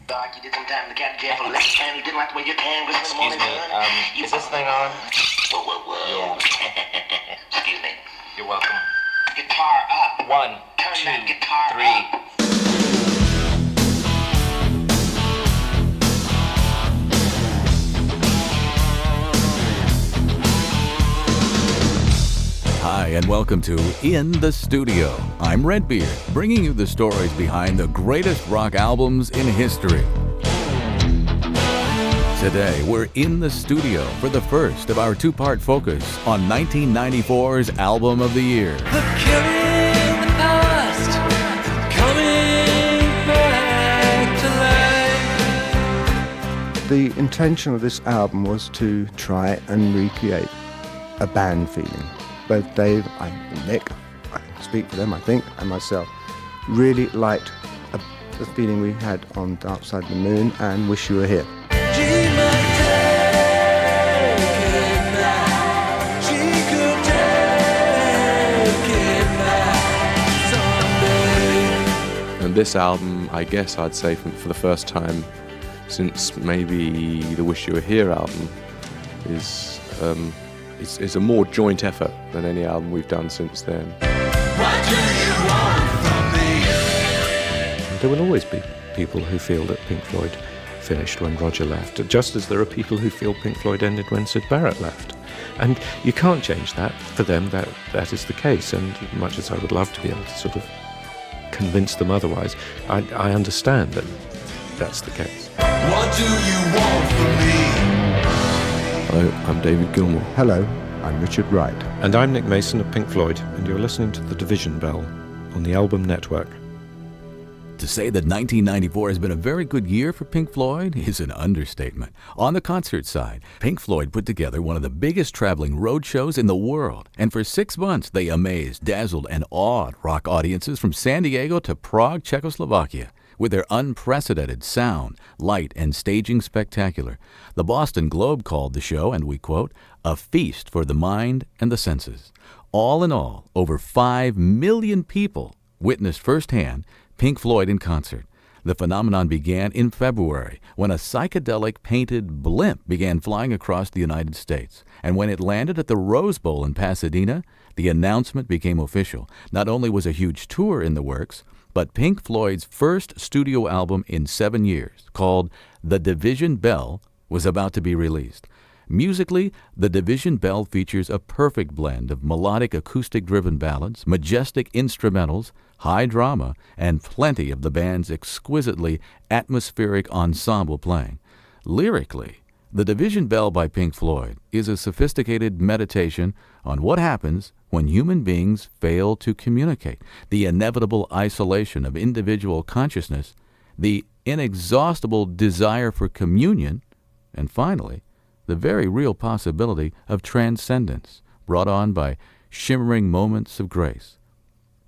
Doc, you did some time in the county jail for less time. You didn't like the way your tan was in the morning. Excuse me, is this thing on? Whoa. Yeah. Excuse me. You're welcome. Guitar up. 1, Turn 2, that guitar 3. up. Hi, and welcome to In the Studio. I'm Redbeard, bringing you the stories behind the greatest rock albums in history. Today, we're in the studio for the first of our two-part focus on 1994's Album of the Year. The killing the past, coming back to life. The intention of this album was to try and recreate a band feeling. Both Dave and Nick, I speak for them, I think, and myself, really liked the feeling we had on Dark Side of the Moon and Wish You Were Here. And this album, I guess I'd say for the first time since maybe the Wish You Were Here album, is a more joint effort than any album we've done since then. What do you want from me? There will always be people who feel that Pink Floyd finished when Roger left, just as there are people who feel Pink Floyd ended when Syd Barrett left. And you can't change that. For them, that is the case. And much as I would love to be able to sort of convince them otherwise, I understand that that's the case. What do you want from me? Hello, I'm David Gilmour. Hello, I'm Richard Wright. And I'm Nick Mason of Pink Floyd, and you're listening to The Division Bell on the Album Network. To say that 1994 has been a very good year for Pink Floyd is an understatement. On the concert side, Pink Floyd put together one of the biggest traveling road shows in the world, and for 6 months they amazed, dazzled, and awed rock audiences from San Diego to Prague, Czechoslovakia. With their unprecedented sound, light, and staging spectacular. The Boston Globe called the show, and we quote, "a feast for the mind and the senses." All in all, over 5 million people witnessed firsthand Pink Floyd in concert. The phenomenon began in February when a psychedelic painted blimp began flying across the United States. And when it landed at the Rose Bowl in Pasadena, the announcement became official. Not only was a huge tour in the works, but Pink Floyd's first studio album in 7 years, called The Division Bell, was about to be released. Musically, The Division Bell features a perfect blend of melodic acoustic-driven ballads, majestic instrumentals, high drama, and plenty of the band's exquisitely atmospheric ensemble playing. Lyrically, The Division Bell by Pink Floyd is a sophisticated meditation on what happens when human beings fail to communicate, the inevitable isolation of individual consciousness, the inexhaustible desire for communion, and finally, the very real possibility of transcendence brought on by shimmering moments of grace.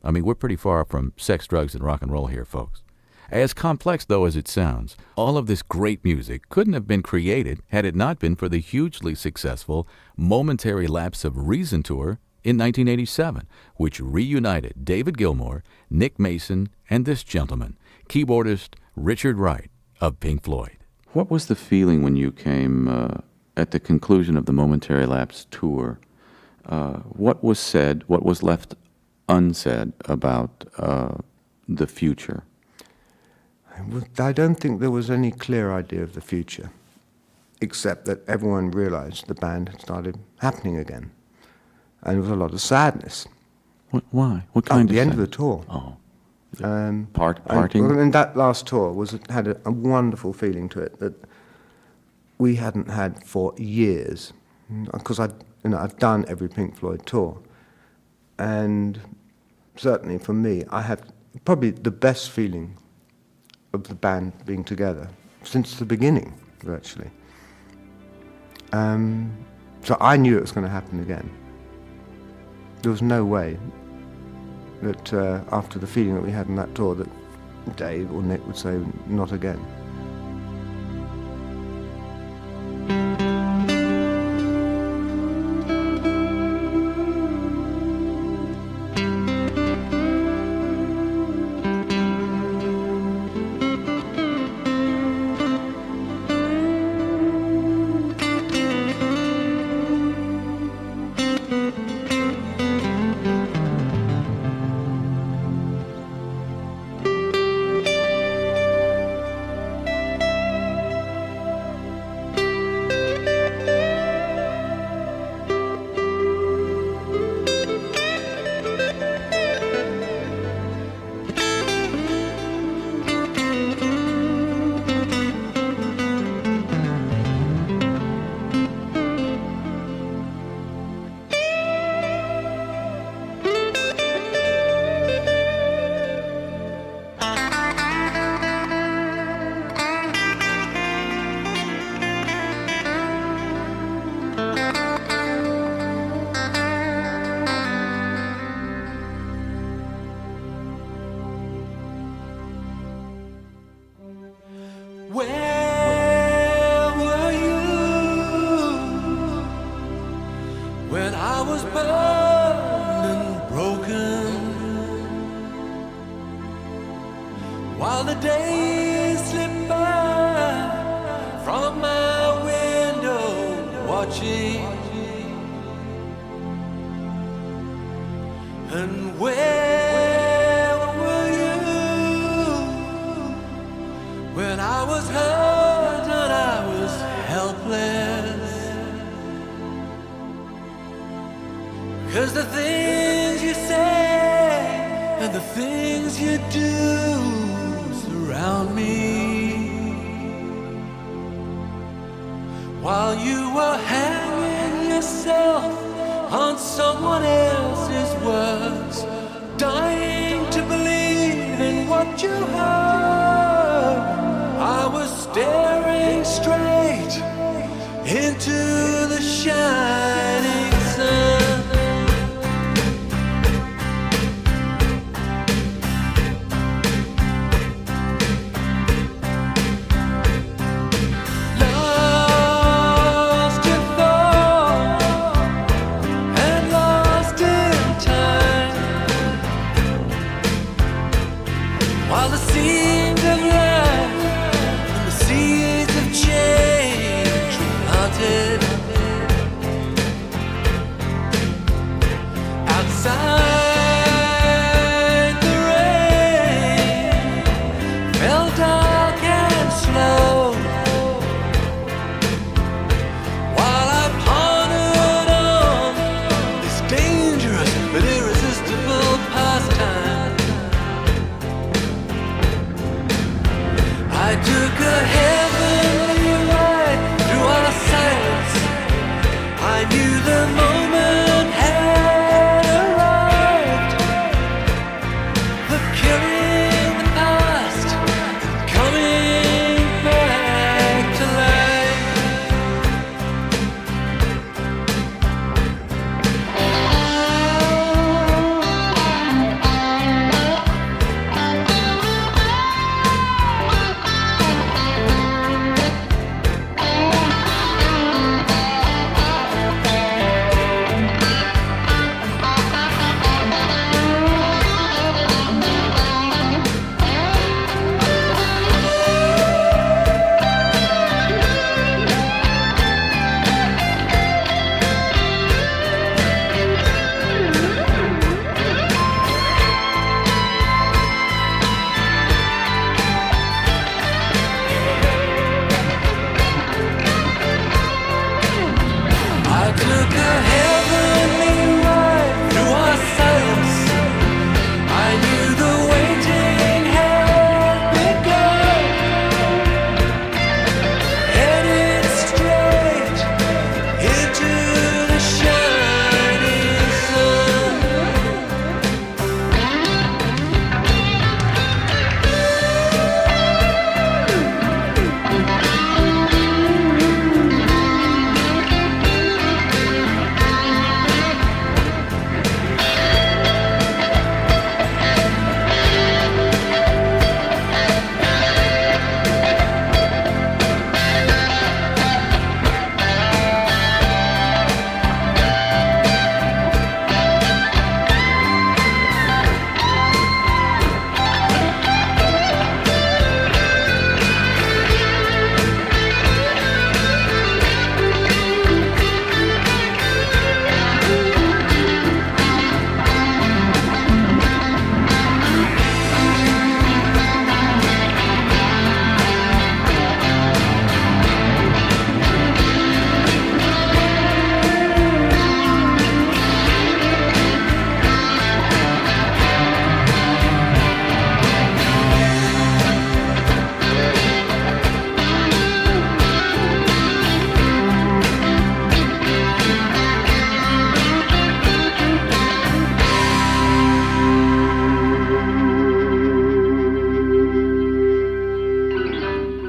I mean, we're pretty far from sex, drugs, and rock and roll here, folks. As complex, though, as it sounds, all of this great music couldn't have been created had it not been for the hugely successful Momentary Lapse of Reason tour in 1987, which reunited David Gilmour, Nick Mason, and this gentleman, keyboardist Richard Wright of Pink Floyd. What was the feeling when you came at the conclusion of the Momentary Lapse tour? What was said, what was left unsaid about the future? I don't think there was any clear idea of the future, except that everyone realized the band had started happening again. And there was a lot of sadness. Why? What kind At of the end of sadness? the tour. Oh. Parting? And that last tour had a wonderful feeling to it that we hadn't had for years. Because I've done every Pink Floyd tour. And certainly for me, I have probably the best feeling of the band being together since the beginning, virtually. So I knew it was going to happen again. There was no way that after the feeling that we had on that tour that Dave or Nick would say, not again. Where were you when I was burned and broken? While the days slip by from my window watching. And where were you when I was hurt and I was helpless? 'Cause the things you say and the things you do surround me. While you were hanging yourself on someone else's words, dying to believe in what you heard, I was staring straight into the shining sun. While the seeds of life and the seeds of change were planted outside, the rain fell dark and slow. While I pondered on this dangerous but irresistible pastime, I took a heavenly ride through our silence. I knew the moment had arrived. The killing the past, coming back to life. I took a heavenly ride through our silence. I knew the waiting had begun. Headed straight into the shining sun.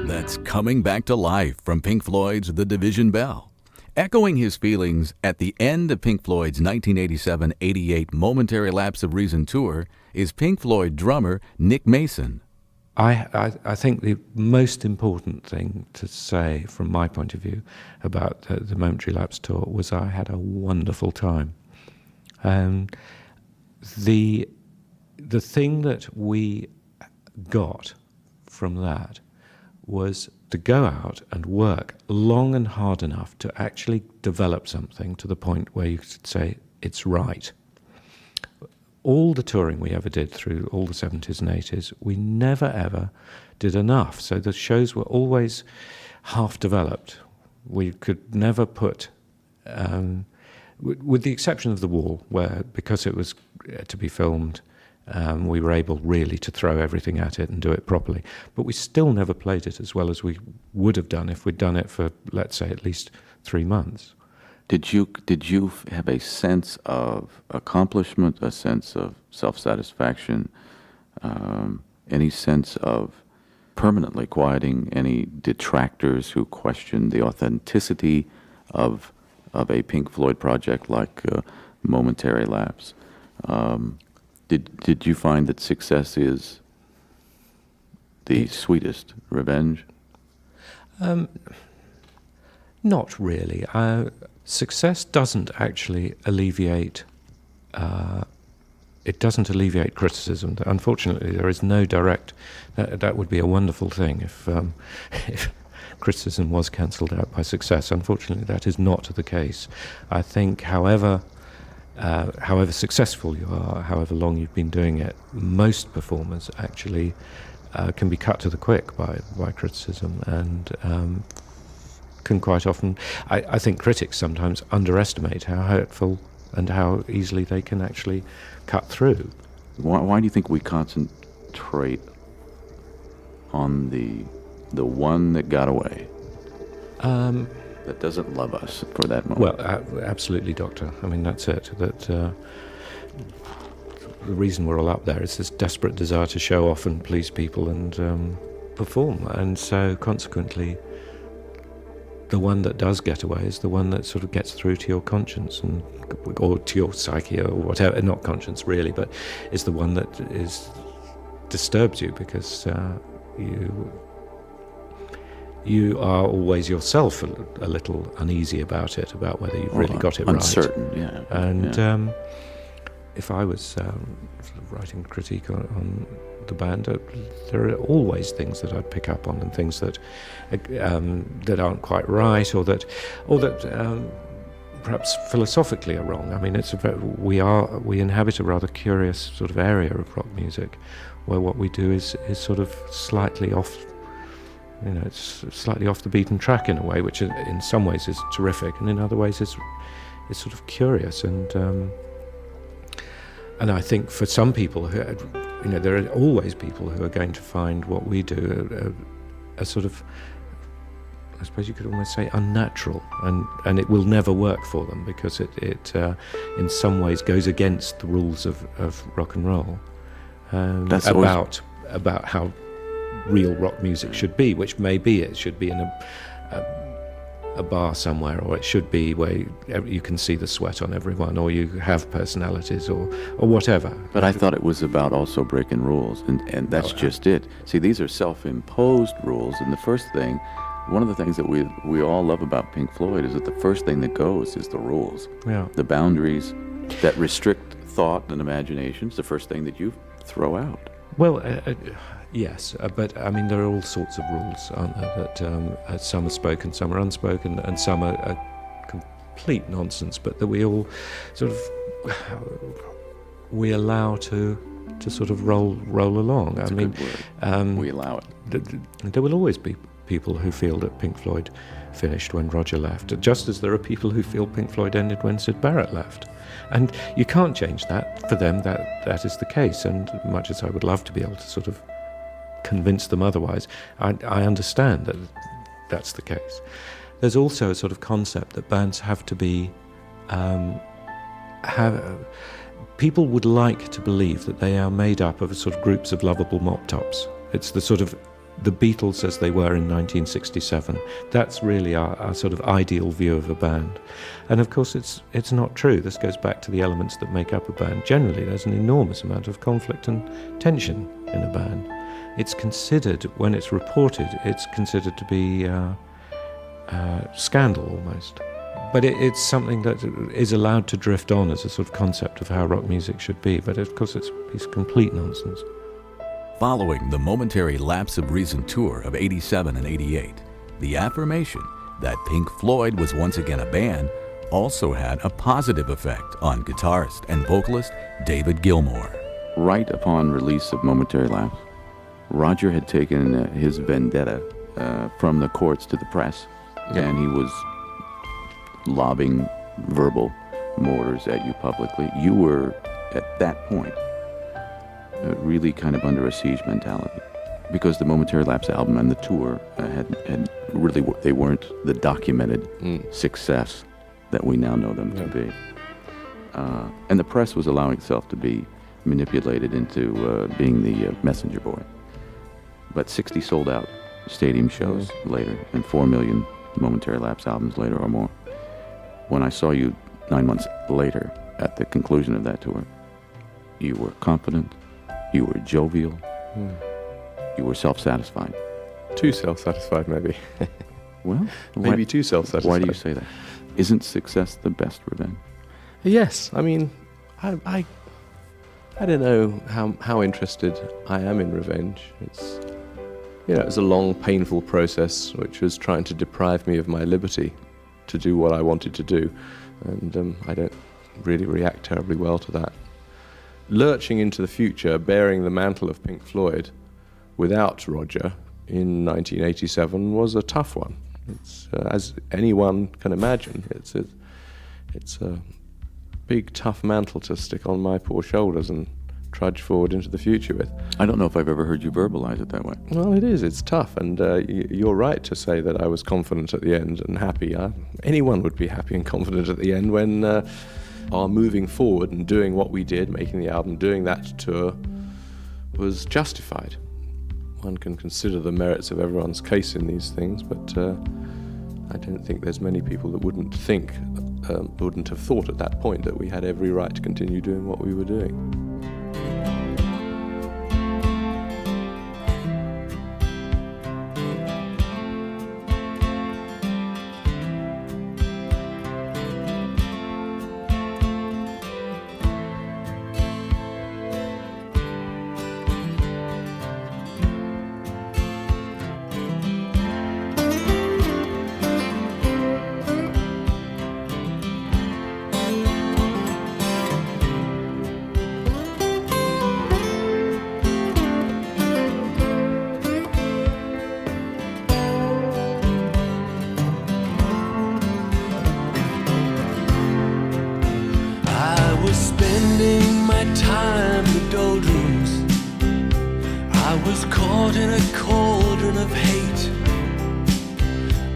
That's Coming Back to Life from Pink Floyd's The Division Bell. Echoing his feelings at the end of Pink Floyd's 1987-88 Momentary Lapse of Reason tour is Pink Floyd drummer Nick Mason. I think the most important thing to say from my point of view about the Momentary Lapse tour was I had a wonderful time. The thing that we got from that was to go out and work long and hard enough to actually develop something to the point where you could say it's right. All the touring we ever did through all the 70s and 80s, we never ever did enough. So the shows were always half developed. We could never put, with the exception of The Wall, where because it was to be filmed, we were able really to throw everything at it and do it properly. But we still never played it as well as we would have done if we'd done it for, let's say, at least 3 months. Did you have a sense of accomplishment, a sense of self-satisfaction, any sense of permanently quieting any detractors who questioned the authenticity of a Pink Floyd project like Momentary Lapse? Did you find that success is the sweetest revenge? Not really. Success doesn't actually alleviate. It doesn't alleviate criticism. Unfortunately, there is no direct. That would be a wonderful thing if criticism was cancelled out by success. Unfortunately, that is not the case. I think, however successful you are, however long you've been doing it, most performers actually can be cut to the quick by criticism, and can quite often, I think critics sometimes underestimate how hurtful and how easily they can actually cut through. Why do you think we concentrate on the one that got away? That doesn't love us for that moment. Well, absolutely, Doctor. I mean, that's it. That the reason we're all up there is this desperate desire to show off and please people and perform. And so, consequently, the one that does get away is the one that sort of gets through to your conscience or to your psyche or whatever. Not conscience, really, but is the one that disturbs you because you are always yourself a little uneasy about it, about whether you've really got it uncertain, right. Yeah. And if I was sort of writing critique on the band, there are always things that I'd pick up on and things that aren't quite right, or that perhaps philosophically are wrong. I mean, we inhabit a rather curious sort of area of rock music, where what we do is sort of slightly off. It's slightly off the beaten track in a way, which in some ways is terrific, and in other ways is sort of curious. And I think for some people, there are always people who are going to find what we do a sort of, I suppose you could almost say, unnatural, and it will never work for them because it in some ways goes against the rules of rock and roll, about how real rock music should be, which maybe it should be in a bar somewhere, or it should be where you can see the sweat on everyone, or you have personalities, or whatever. But I thought it was about also breaking rules, and that's just it. See, these are self-imposed rules, and one of the things that we all love about Pink Floyd is that the first thing that goes is the rules. Yeah. The boundaries that restrict thought and imagination is the first thing that you throw out. Well, yes, but I mean, there are all sorts of rules, aren't there? That some are spoken, some are unspoken, and some are complete nonsense, but that we all sort of allow to sort of roll along. That's I mean, a good word. We allow it. There will always be people who feel that Pink Floyd finished when Roger left, just as there are people who feel Pink Floyd ended when Syd Barrett left. And you can't change that. For them, that is the case. And much as I would love to be able to sort of convince them otherwise, I understand that that's the case. There's also a sort of concept that bands have to be people would like to believe that they are made up of sort of groups of lovable mop tops. It's the sort of the Beatles as they were in 1967. That's really our sort of ideal view of a band. And of course it's not true. This goes back to the elements that make up a band. Generally there's an enormous amount of conflict and tension in a band. it's considered, when it's reported, it's considered to be scandal almost. But it's something that is allowed to drift on as a sort of concept of how rock music should be. But of course, it's complete nonsense. Following the momentary lapse of reason tour of 87 and 88, the affirmation that Pink Floyd was once again a band also had a positive effect on guitarist and vocalist David Gilmour. Right upon release of Momentary Lapse, Roger had taken his vendetta from the courts to the press, and he was lobbing verbal mortars at you publicly. You were, at that point, really kind of under a siege mentality, because the Momentary Lapse album and the tour had really, they weren't the documented success that we now know them to be. And the press was allowing itself to be manipulated into being the messenger boy. But 60 sold-out stadium shows later, and 4 million Momentary Lapse albums later or more. When I saw you 9 months later at the conclusion of that tour, you were confident, you were jovial, you were self-satisfied. Too self-satisfied, maybe. Well, maybe too self-satisfied. Why do you say that? Isn't success the best revenge? Yes, I mean, I don't know how interested I am in revenge. It's, you know, it was a long, painful process which was trying to deprive me of my liberty to do what I wanted to do, and I don't really react terribly well to that. Lurching into the future, bearing the mantle of Pink Floyd without Roger in 1987 was a tough one. It's as anyone can imagine. It's a big, tough mantle to stick on my poor shoulders and trudge forward into the future with. I don't know if I've ever heard you verbalize it that way. Well, it is. It's tough, and you're right to say that I was confident at the end and happy. Anyone would be happy and confident at the end when our moving forward and doing what we did, making the album, doing that tour, was justified. One can consider the merits of everyone's case in these things, but I don't think there's many people that wouldn't have thought at that point that we had every right to continue doing what we were doing. Spending my time in the doldrums, I was caught in a cauldron of hate.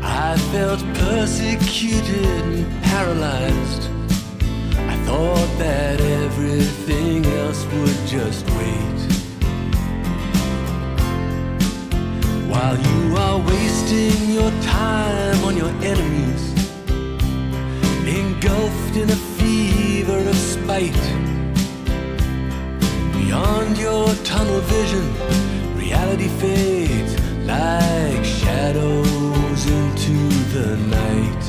I felt persecuted and paralyzed. I thought that everything else would just wait. While you are wasting your time on your enemies, engulfed in a fever of spite. Beyond your tunnel vision, reality fades like shadows into the night.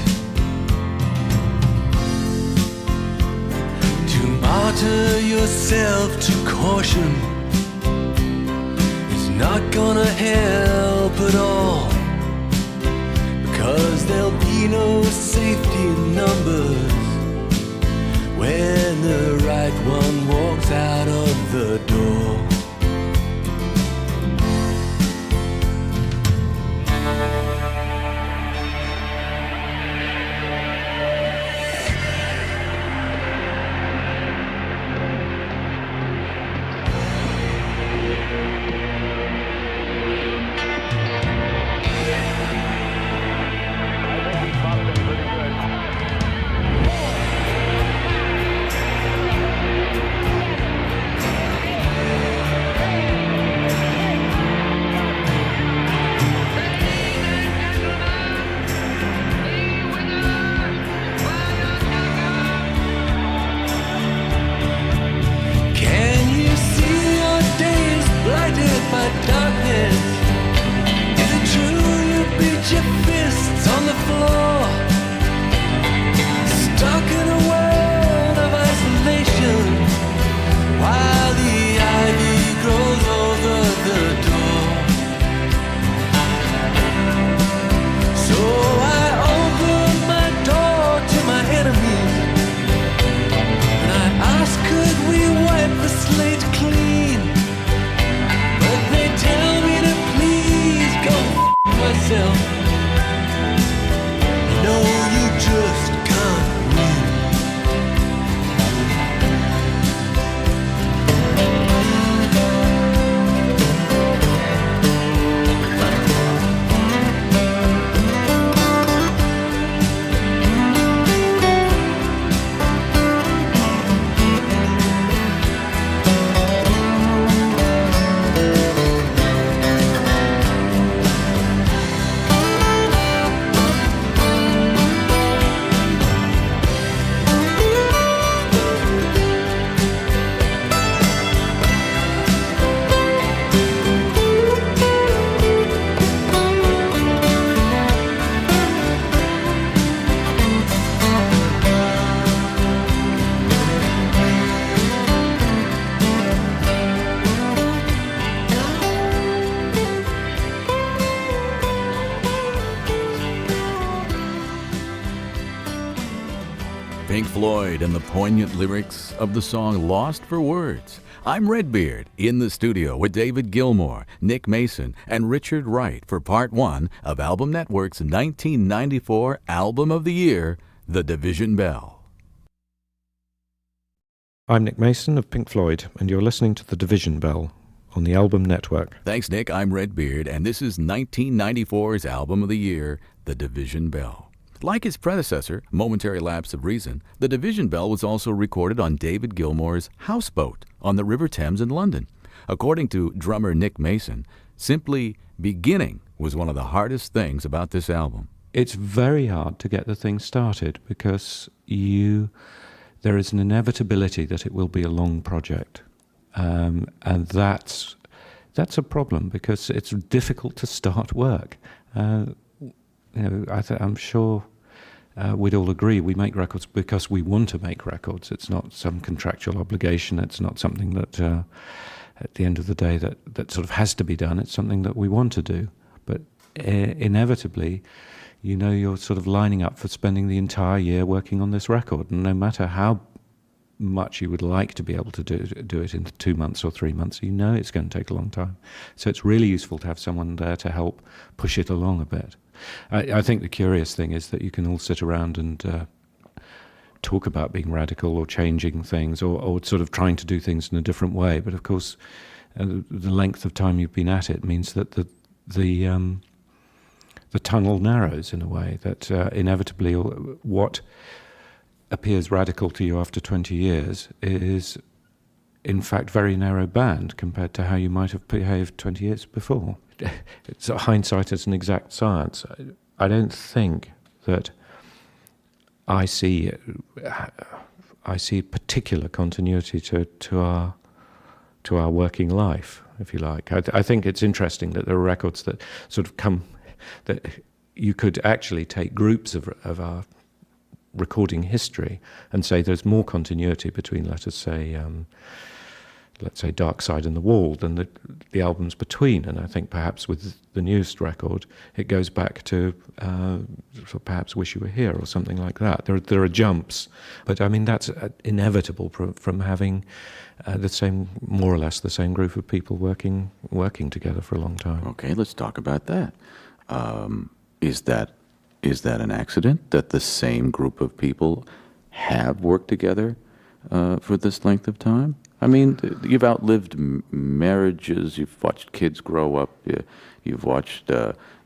To martyr yourself to caution is not gonna help at all, because there'll be no safety in numbers when the right one walks out of the door. your fists on the floor, stuck in a world of isolation, while the ivy grows over the door. So I opened my door to my enemies, and I asked, could we wipe the slate clean? But they tell me to please go f*** myself. No, you just can't win. Pink Floyd and the poignant lyrics of the song Lost for Words. I'm Redbeard in the studio with David Gilmour, Nick Mason, and Richard Wright for part one of Album Network's 1994 Album of the Year, The Division Bell. I'm Nick Mason of Pink Floyd, and you're listening to The Division Bell on the Album Network. Thanks, Nick. I'm Redbeard, and this is 1994's Album of the Year, The Division Bell. Like its predecessor, Momentary Lapse of Reason, The Division Bell was also recorded on David Gilmour's Houseboat on the River Thames in London. According to drummer Nick Mason, simply beginning was one of the hardest things about this album. It's very hard to get the thing started because there is an inevitability that it will be a long project. And that's a problem because it's difficult to start work. I'm sure we'd all agree we make records because we want to make records. It's not some contractual obligation. It's not something that, at the end of the day, that sort of has to be done. It's something that we want to do. But inevitably, you're sort of lining up for spending the entire year working on this record. And no matter how much you would like to be able to do it in 2 months or 3 months, it's going to take a long time. So it's really useful to have someone there to help push it along a bit. I think the curious thing is that you can all sit around and talk about being radical or changing things or sort of trying to do things in a different way. But of course, the length of time you've been at it means that the tunnel narrows in a way that inevitably what appears radical to you after 20 years is in fact very narrow band compared to how you might have behaved 20 years before. It's hindsight is an exact science. I don't think that I see particular continuity to our working life, if you like. I think it's interesting that there are records that sort of come, that you could actually take groups of our recording history and say there's more continuity between, let's say Dark Side and The Wall than the albums between. And I think perhaps with the newest record, it goes back to perhaps Wish You Were Here or something like that. There are jumps, but I mean that's inevitable from having more or less the same group of people working together for a long time. Okay, let's talk about that. Is that an accident that the same group of people have worked together for this length of time? I mean, you've outlived marriages, you've watched kids grow up, you've watched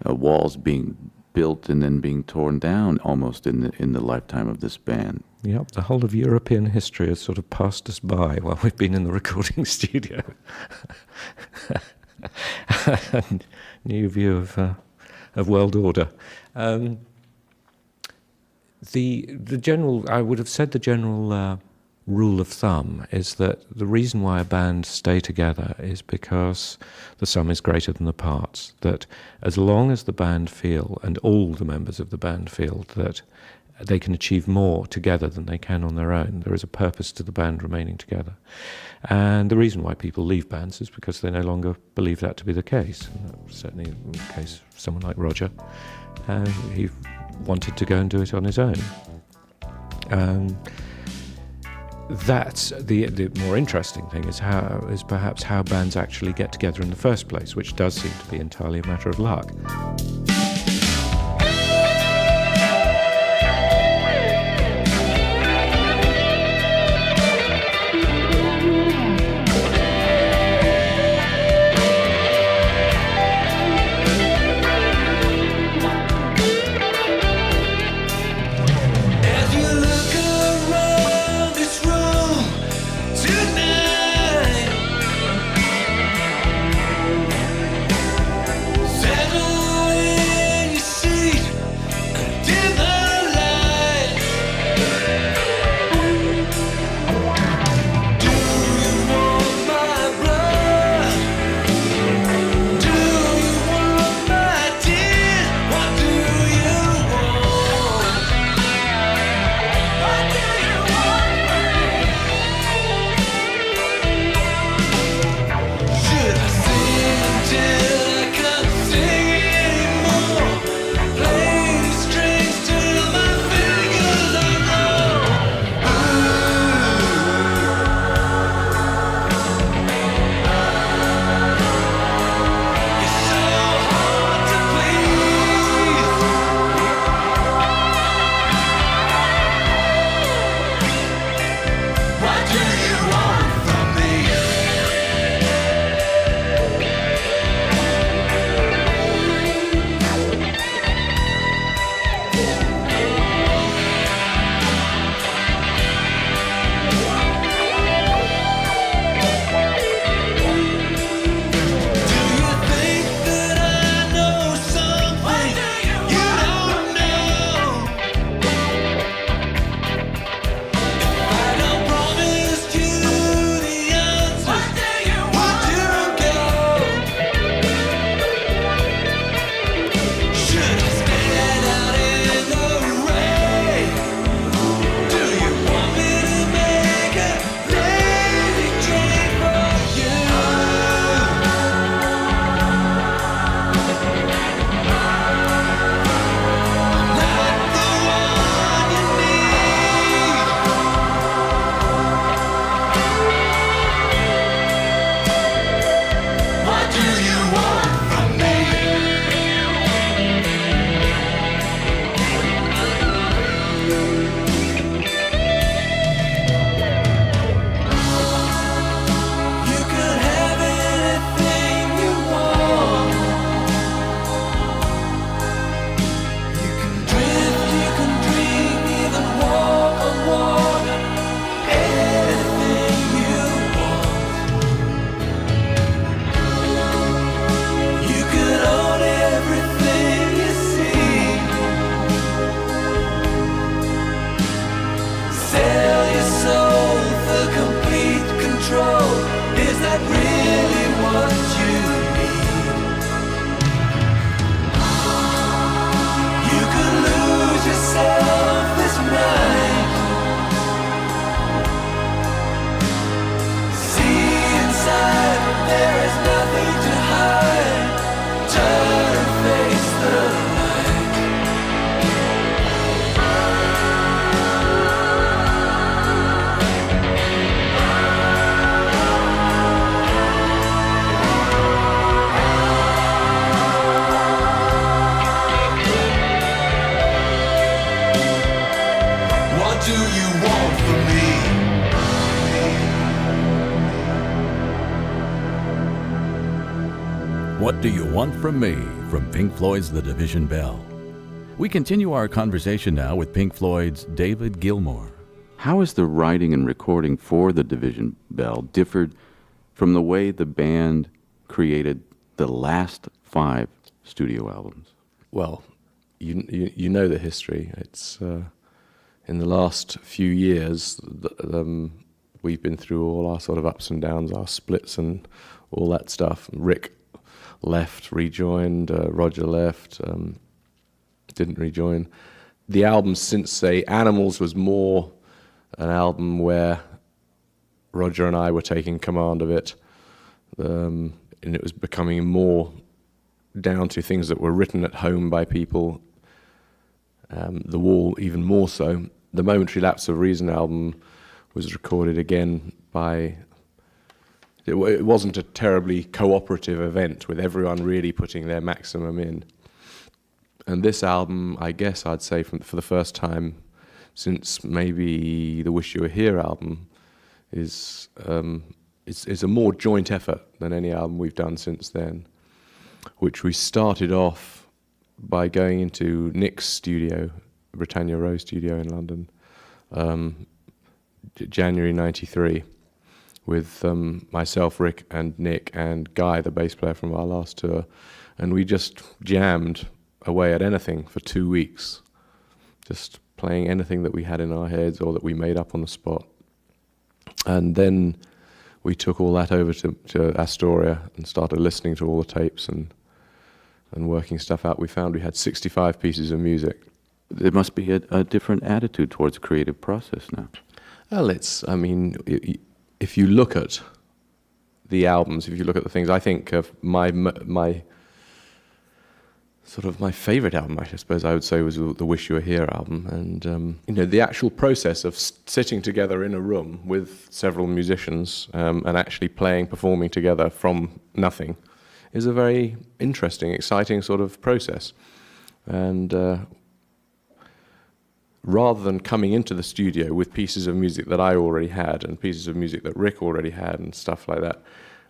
walls being built and then being torn down almost in the lifetime of this band. Yep, the whole of European history has sort of passed us by while we've been in the recording studio. New view of world order. The general, I would have said the general rule of thumb is that the reason why a band stay together is because the sum is greater than the parts. That as long as the band feel, and all the members of the band feel, that they can achieve more together than they can on their own, there is a purpose to the band remaining together. And the reason why people leave bands is because they no longer believe that to be the case. And that was certainly the case of someone like Roger. He wanted to go and do it on his own. That's the more interesting thing is perhaps how bands actually get together in the first place, which does seem to be entirely a matter of luck. What Do You Want From Me? From Pink Floyd's The Division Bell. We continue our conversation now with Pink Floyd's David Gilmour. How has the writing and recording for The Division Bell differed from the way the band created the last 5 studio albums? Well, you know the history. It's in the last few years, we've been through all our sort of ups and downs, our splits and all that stuff. Rick left, rejoined, Roger left, didn't rejoin. The album since, say, Animals was more an album where Roger and I were taking command of it, and it was becoming more down to things that were written at home by people, The Wall even more so. The Momentary Lapse of Reason album was recorded again by... It wasn't a terribly cooperative event with everyone really putting their maximum in. And this album, I guess I'd say for the first time since maybe the Wish You Were Here album, is a more joint effort than any album we've done since then, which we started off by going into Nick's studio, Britannia Row studio in London, January '93, with myself, Rick, and Nick, and Guy, the bass player from our last tour, and we just jammed away at anything for 2 weeks, just playing anything that we had in our heads or that we made up on the spot. And then we took all that over to Astoria and started listening to all the tapes and working stuff out. We found we had 65 pieces of music. There must be a different attitude towards creative process now. Well, if you look at the albums, if you look at the things, I think of my favorite album, I suppose I would say, was the Wish You Were Here album. And, the actual process of sitting together in a room with several musicians and actually performing together from nothing is a very interesting, exciting sort of process. And rather than coming into the studio with pieces of music that I already had and pieces of music that Rick already had and stuff like that,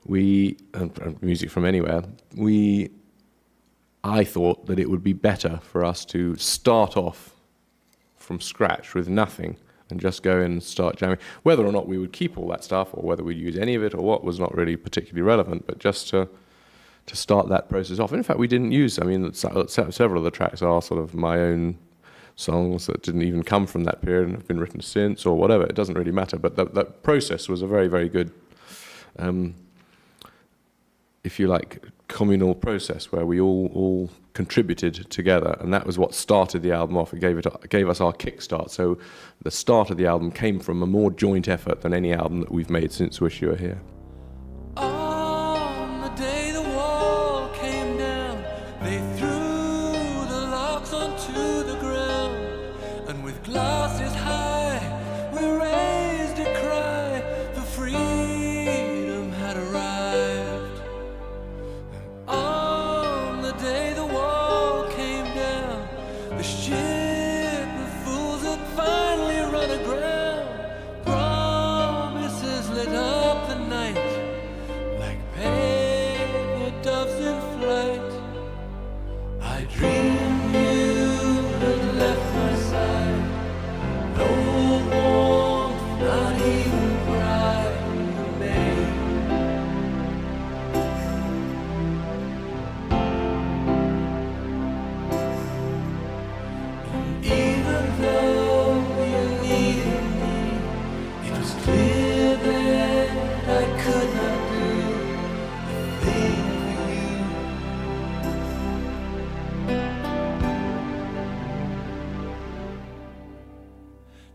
and music from anywhere, I thought that it would be better for us to start off from scratch with nothing and just go in and start jamming. Whether or not we would keep all that stuff or whether we'd use any of it or what was not really particularly relevant, but just to start that process off. And in fact, we didn't use, several of the tracks are sort of my own songs that didn't even come from that period and have been written since or whatever. It doesn't really matter, but that process was a very, very good, if you like, communal process where we all contributed together, and that was what started the album off. It gave us our kickstart. So the start of the album came from a more joint effort than any album that we've made since Wish You Were Here. On the day the wall came down, they threw the locks onto the ground, and with glasses high we raised a cry for freedom had arrived. On the day the wall came down, the ship of fools had finally run aground. Promises lit up the night like paper doves in flight. I dreamed you had left my side. No warmth, not even pride remained. And even though you needed me, it was clear that I could not do a thing for you.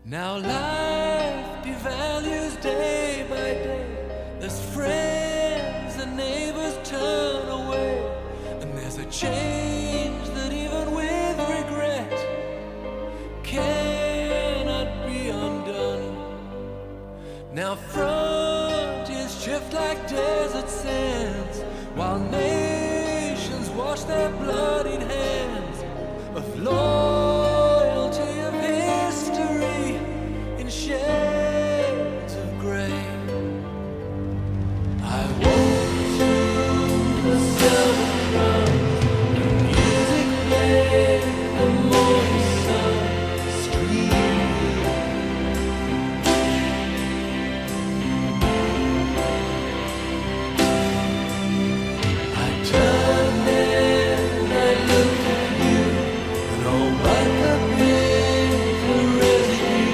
Now life devalues day by day. There's friends and neighbors turn away, and there's a change that even with regret cannot be undone. Now frontiers shift like desert sands, while nations wash their bloodied hands of loyalty, of history in shades of gray. I walk through the silver drums, the music played, the morning sun streamed. I turned and I looked at you, and all but the bitter residue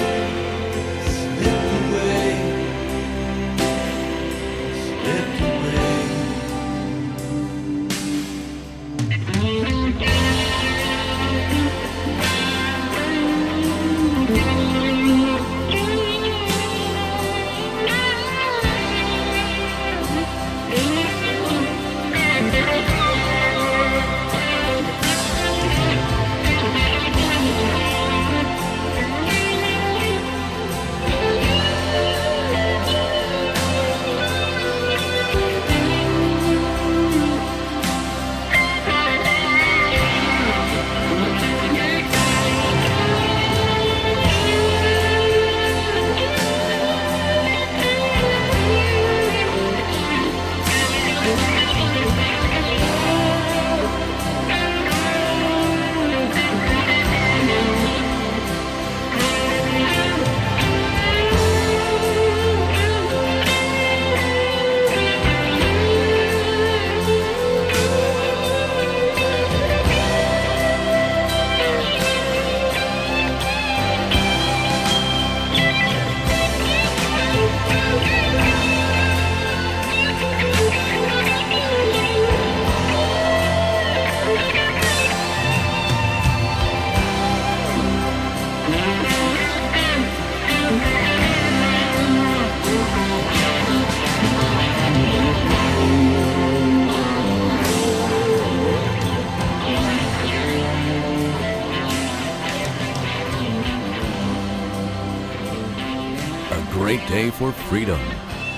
great day for freedom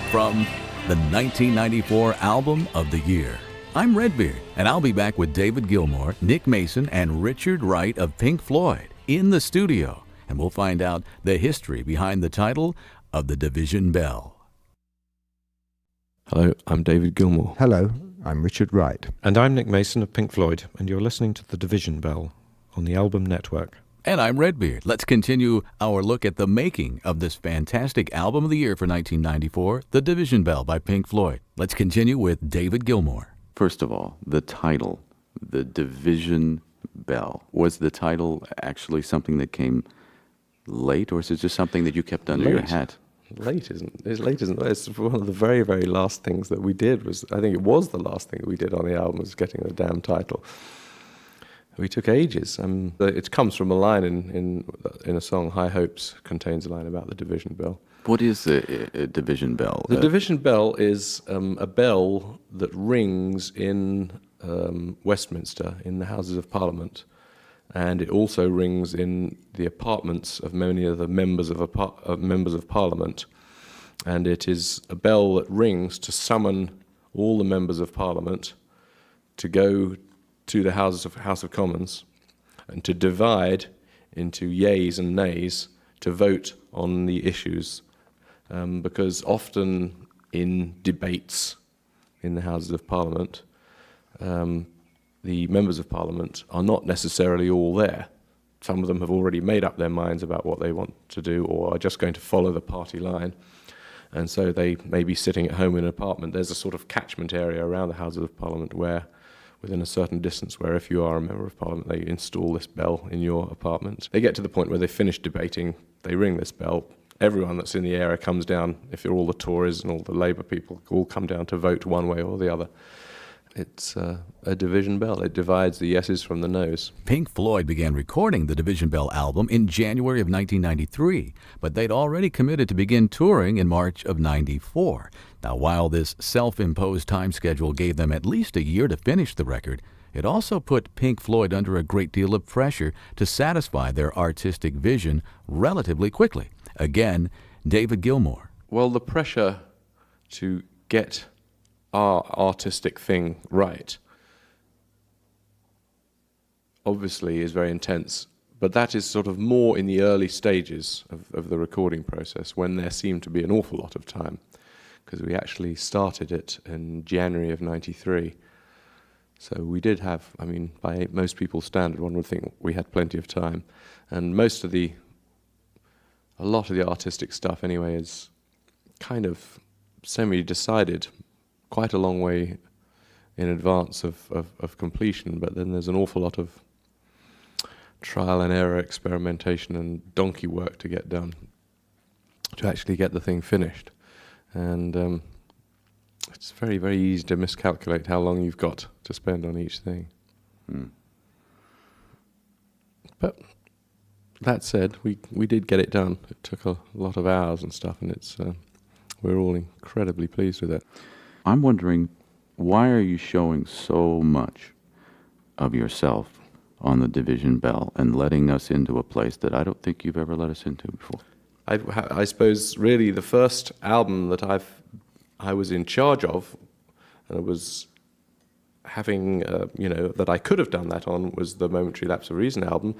from the 1994 Album of the Year. I'm Redbeard, and I'll be back with David Gilmour, Nick Mason, and Richard Wright of Pink Floyd in the studio, and we'll find out the history behind the title of The Division Bell. Hello, I'm David Gilmour. Hello, I'm Richard Wright. And I'm Nick Mason of Pink Floyd, and you're listening to The Division Bell on the Album Network. And I'm Redbeard. Let's continue our look at the making of this fantastic Album of the Year for 1994, The Division Bell by Pink Floyd. Let's continue with David Gilmour. First of all, the title, The Division Bell. Was the title actually something that came late, or is it just something that you kept under your hat? Late isn't. It's one of the very, very last things that we did. I think it was the last thing we did on the album, was getting the damn title. We took ages. It comes from a line in a song, High Hopes, contains a line about the division bell. What is a division bell? The division bell is a bell that rings in Westminster, in the Houses of Parliament, and it also rings in the apartments of many of the members of Parliament. And it is a bell that rings to summon all the members of Parliament to go to the House of Commons and to divide into yeas and nays to vote on the issues. Because often in debates in the Houses of Parliament, the members of Parliament are not necessarily all there. Some of them have already made up their minds about what they want to do, or are just going to follow the party line. And so they may be sitting at home in an apartment. There's a sort of catchment area around the Houses of Parliament where, within a certain distance, where if you are a member of Parliament, they install this bell in your apartment. They get to the point where they finish debating, they ring this bell. Everyone that's in the area comes down, if you're all the Tories and all the Labour people, all come down to vote one way or the other. It's a division bell. It divides the yeses from the nos. Pink Floyd began recording the Division Bell album in January of 1993, but they'd already committed to begin touring in March of 94. Now, while this self-imposed time schedule gave them at least a year to finish the record, it also put Pink Floyd under a great deal of pressure to satisfy their artistic vision relatively quickly. Again, David Gilmour. Well, the pressure to get our artistic thing right obviously is very intense, but that is sort of more in the early stages of the recording process, when there seemed to be an awful lot of time, because we actually started it in January of 93. So we did have, by most people's standard, one would think we had plenty of time. And a lot of the artistic stuff anyway is kind of semi-decided quite a long way in advance of completion, but then there's an awful lot of trial and error, experimentation and donkey work to get done to actually get the thing finished. And it's very, very easy to miscalculate how long you've got to spend on each thing. But that said, we did get it done. It took a lot of hours and stuff, and it's we're all incredibly pleased with it. I'm wondering, why are you showing so much of yourself on the Division Bell and letting us into a place that I don't think you've ever let us into before? I suppose really the first album that I was in charge of, and it was having that I could have done that on, was the Momentary Lapse of Reason album.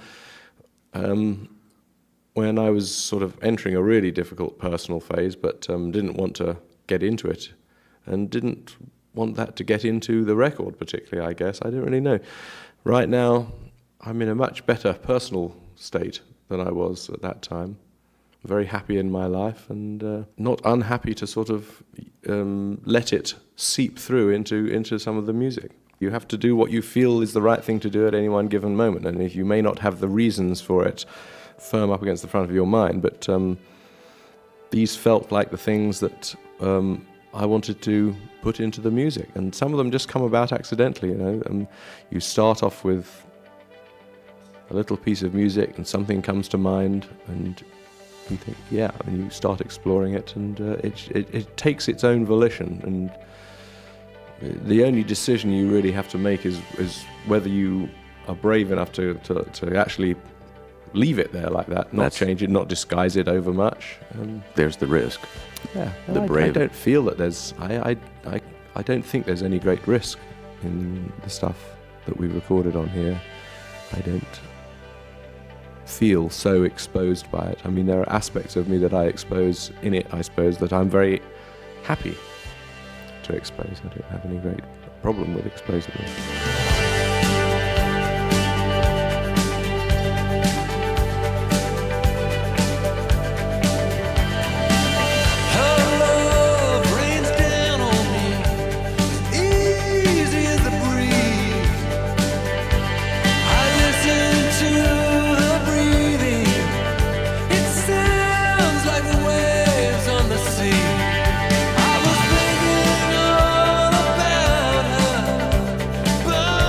When I was sort of entering a really difficult personal phase, but didn't want to get into it, and didn't want that to get into the record particularly, I guess. I don't really know. Right now, I'm in a much better personal state than I was at that time. Very happy in my life, and not unhappy to sort of let it seep through into some of the music. You have to do what you feel is the right thing to do at any one given moment, and if you may not have the reasons for it firm up against the front of your mind, but these felt like the things that I wanted to put into the music, and some of them just come about accidentally. You start off with a little piece of music, and something comes to mind, and you think, yeah, and you start exploring it, and it takes its own volition, and the only decision you really have to make is whether you are brave enough to actually leave it there like that, not change it, not disguise it over much. There's the risk. Yeah, The I brave. don't feel that there's. I don't think there's any great risk in the stuff that we recorded on here. I don't feel so exposed by it. I mean, there are aspects of me that I expose in it, I suppose, that I'm very happy to expose. I don't have any great problem with exposing them. But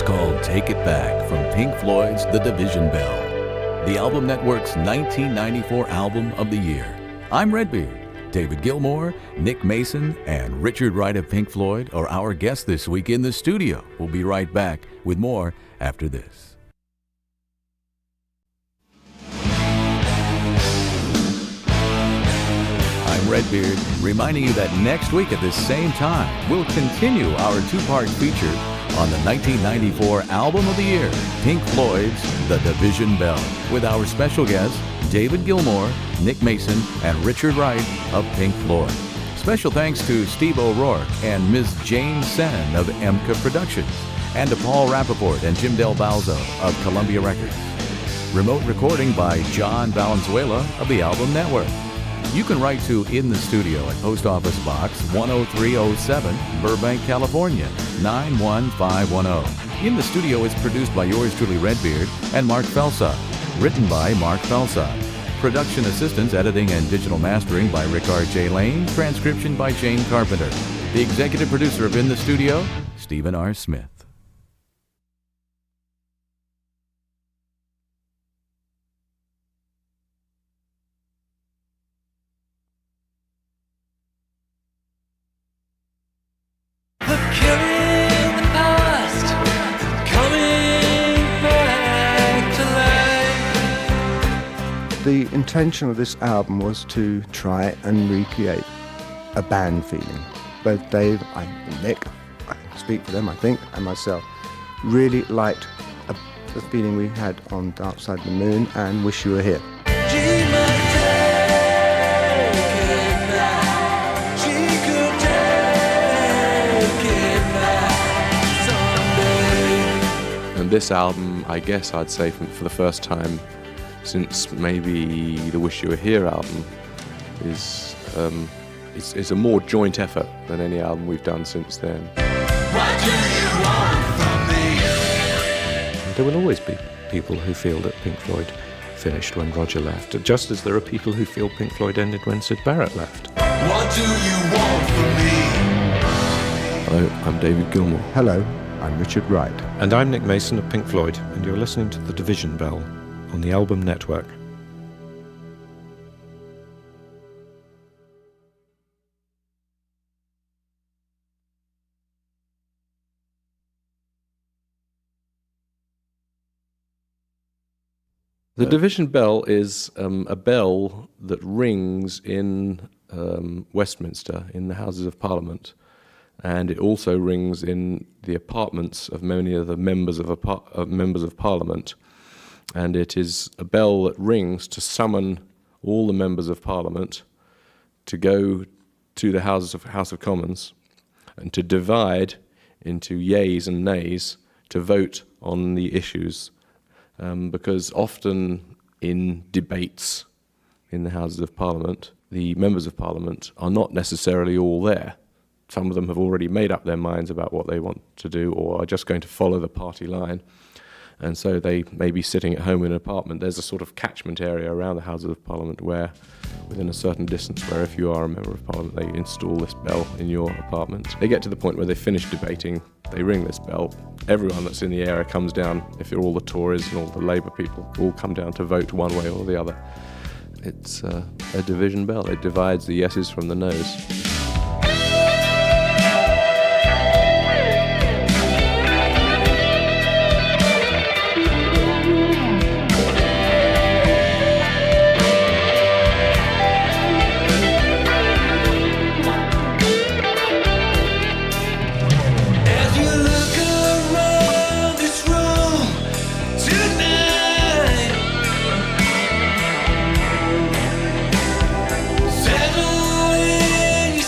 called Take It Back from Pink Floyd's The Division Bell, the Album Network's 1994 Album of the Year. I'm Redbeard. David Gilmour, Nick Mason, and Richard Wright of Pink Floyd are our guests this week in the studio. We'll be right back with more after this. I'm Redbeard, reminding you that next week at the same time, we'll continue our two-part feature on the 1994 Album of the Year, Pink Floyd's The Division Bell, with our special guests, David Gilmour, Nick Mason, and Richard Wright of Pink Floyd. Special thanks to Steve O'Rourke and Ms. Jane Sen of MCA Productions, and to Paul Rappaport and Jim Del Balzo of Columbia Records. Remote recording by John Valenzuela of the Album Network. You can write to In the Studio at Post Office Box 10307, Burbank, California, 91510. In the Studio is produced by yours truly, Redbeard, and Mark Felsop. Written by Mark Felsop. Production assistance, editing, and digital mastering by Rickard J. Lane. Transcription by Jane Carpenter. The executive producer of In the Studio, Stephen R. Smith. The intention of this album was to try and recreate a band feeling. Both Dave and Nick, I can speak for them I think, and myself, really liked the feeling we had on Dark Side of the Moon and Wish You Were Here. And this album, I guess I'd say for the first time since maybe the Wish You Were Here album, is a more joint effort than any album we've done since then. What do you want from me? There will always be people who feel that Pink Floyd finished when Roger left, just as there are people who feel Pink Floyd ended when Syd Barrett left. What do you want from me? Hello, I'm David Gilmour. Hello, I'm Richard Wright. And I'm Nick Mason of Pink Floyd, and you're listening to The Division Bell on the Album Network. The Division Bell is a bell that rings in Westminster, in the Houses of Parliament, and it also rings in the apartments of many of the members of Parliament. And it is a bell that rings to summon all the members of Parliament to go to the House of Commons and to divide into yeas and nays to vote on the issues. Because often in debates in the Houses of Parliament, the members of Parliament are not necessarily all there. Some of them have already made up their minds about what they want to do or are just going to follow the party line. And so they may be sitting at home in an apartment. There's a sort of catchment area around the Houses of Parliament where, within a certain distance, where if you are a member of Parliament, they install this bell in your apartment. They get to the point where they finish debating, they ring this bell. Everyone that's in the area comes down, if you're all the Tories and all the Labour people, all come down to vote one way or the other. It's a division bell. It divides the yeses from the nos. Settle in your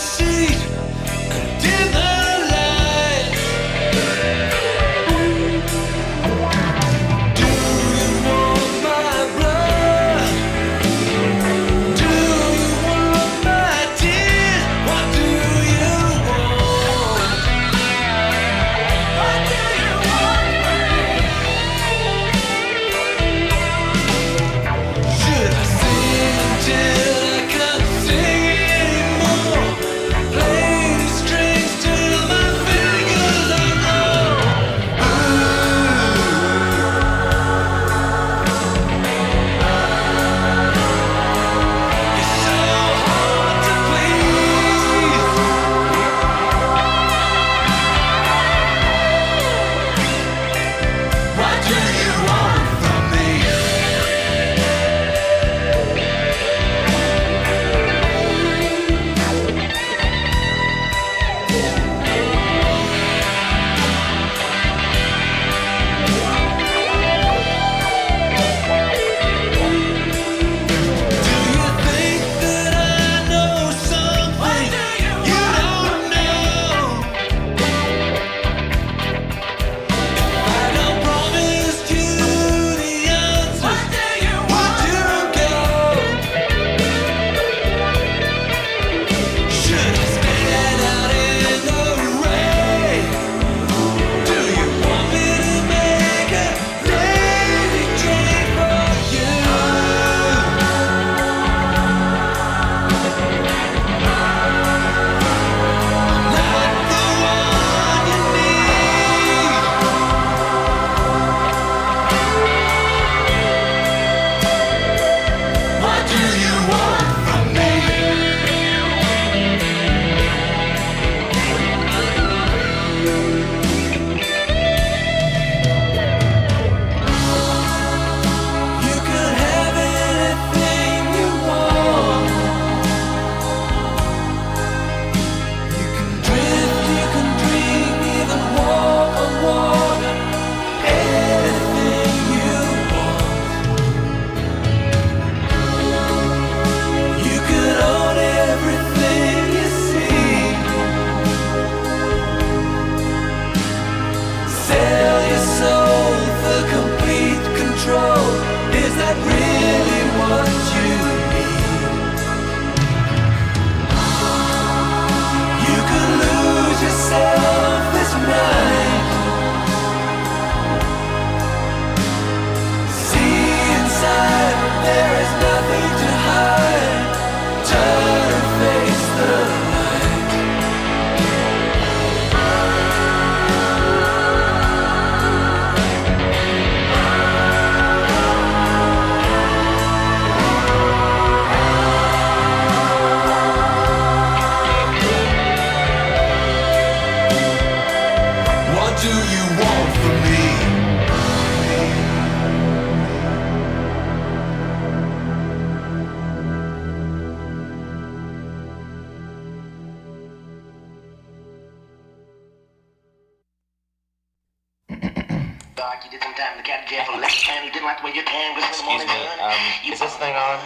dark, you did some time in the cat jail for less time. You didn't like the way your tan was in the Excuse morning me, sun. is this thing on?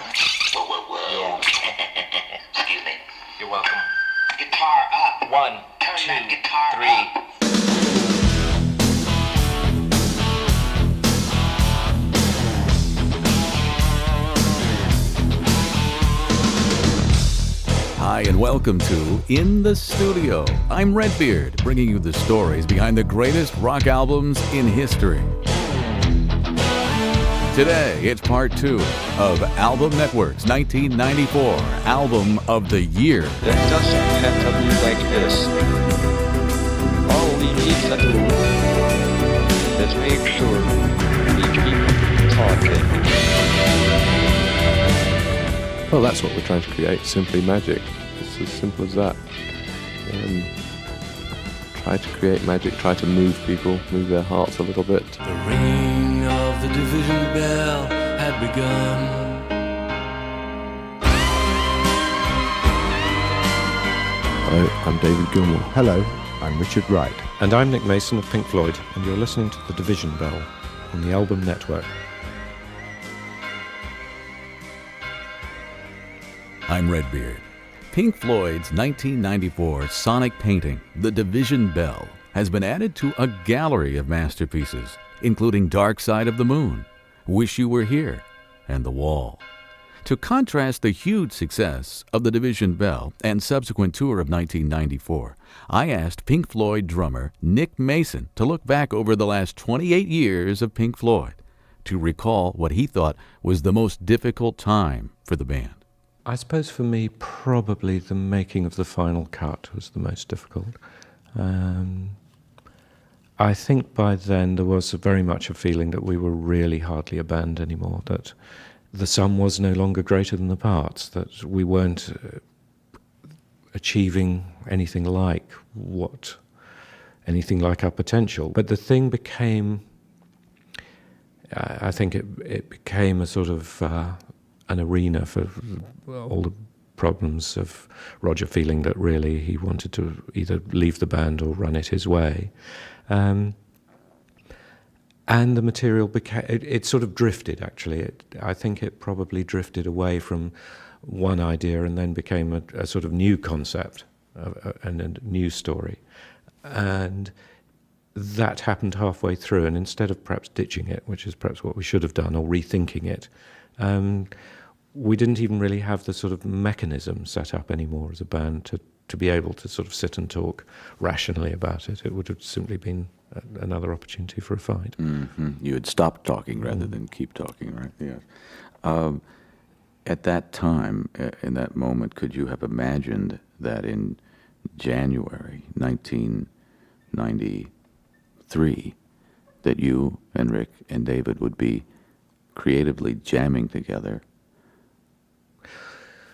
Whoa. Excuse me. You're welcome. Guitar up. 1, Turn 2, that guitar 3. up. Hi, and welcome to In the Studio. I'm Redbeard, bringing you the stories behind the greatest rock albums in history. Today, it's part 2 of Album Network's 1994 Album of the Year. It doesn't have to be like this. All we need to do is make sure we keep talking. Well, that's what we're trying to create, simply magic. It's as simple as that. Try to create magic, try to move people, move their hearts a little bit. The ringing of the division bell had begun. Hello, I'm David Gilmour. Hello, I'm Richard Wright. And I'm Nick Mason of Pink Floyd, and you're listening to The Division Bell on the Album Network. I'm Redbeard. Pink Floyd's 1994 sonic painting, The Division Bell, has been added to a gallery of masterpieces, including Dark Side of the Moon, Wish You Were Here, and The Wall. To contrast the huge success of The Division Bell and subsequent tour of 1994, I asked Pink Floyd drummer Nick Mason to look back over the last 28 years of Pink Floyd, to recall what he thought was the most difficult time for the band. I suppose for me, probably the making of the final cut was the most difficult. I think by then there was very much a feeling that we were really hardly a band anymore, that the sum was no longer greater than the parts, that we weren't achieving anything like our potential. But the thing became, I think it became a sort of an arena for all the problems of Roger feeling that really he wanted to either leave the band or run it his way. And the material became, it sort of drifted, actually. I think it probably drifted away from one idea and then became a sort of new concept and a new story. And that happened halfway through, and instead of perhaps ditching it, which is perhaps what we should have done, or rethinking it, we didn't even really have the sort of mechanism set up anymore as a band to be able to sort of sit and talk rationally about it. It would have simply been another opportunity for a fight. Mm-hmm. You had stopped talking rather than keep talking, right? Yes. At that time, in that moment, could you have imagined that in January 1993 that you and Rick and David would be creatively jamming together?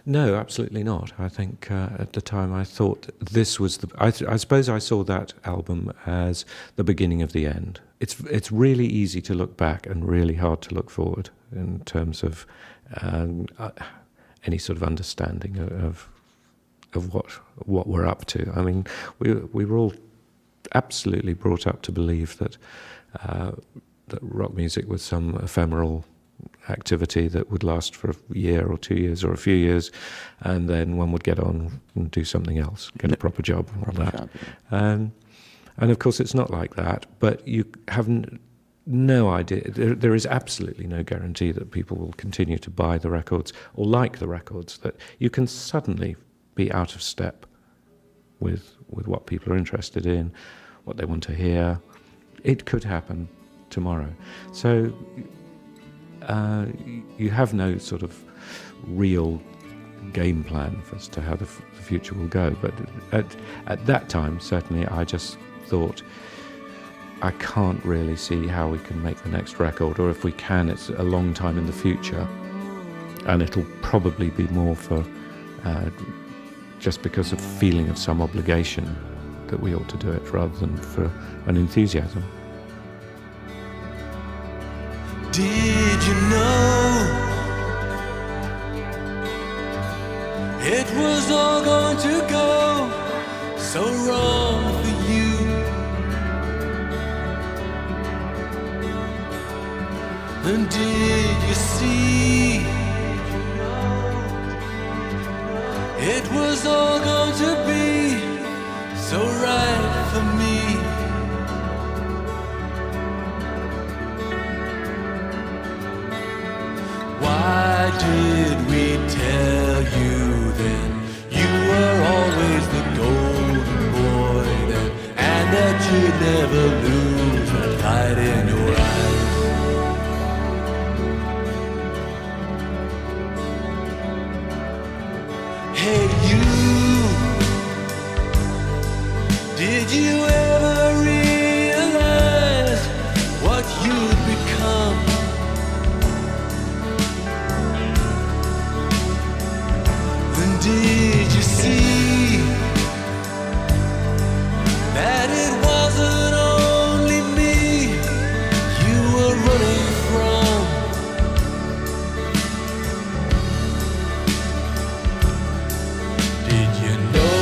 No, absolutely not. I think at the time I thought this was I suppose I saw that album as the beginning of the end. It's really easy to look back and really hard to look forward in terms of any sort of understanding of what we're up to. I mean, we were all absolutely brought up to believe that rock music was some ephemeral activity that would last for a year or 2 years or a few years, and then one would get on and do something else, get a proper job and all that. And of course it's not like that, but you have no idea. There is absolutely no guarantee that people will continue to buy the records or like the records, that you can suddenly be out of step with what people are interested in, what they want to hear. It could happen tomorrow. So you have no sort of real game plan as to how the future will go. But at that time, certainly, I just thought, I can't really see how we can make the next record, or if we can, it's a long time in the future, and it'll probably be more for just because of feeling of some obligation that we ought to do it, rather than for an enthusiasm. Did you know it was all going to go so wrong for you? And did you see? It was all going to be so right for me. Why did we tell you then you were always the golden boy then, and that you'd never lose that light in your eyes? Hey you, did you ever realize what you'd become? And did you see that it wasn't only me you were running from? Did you know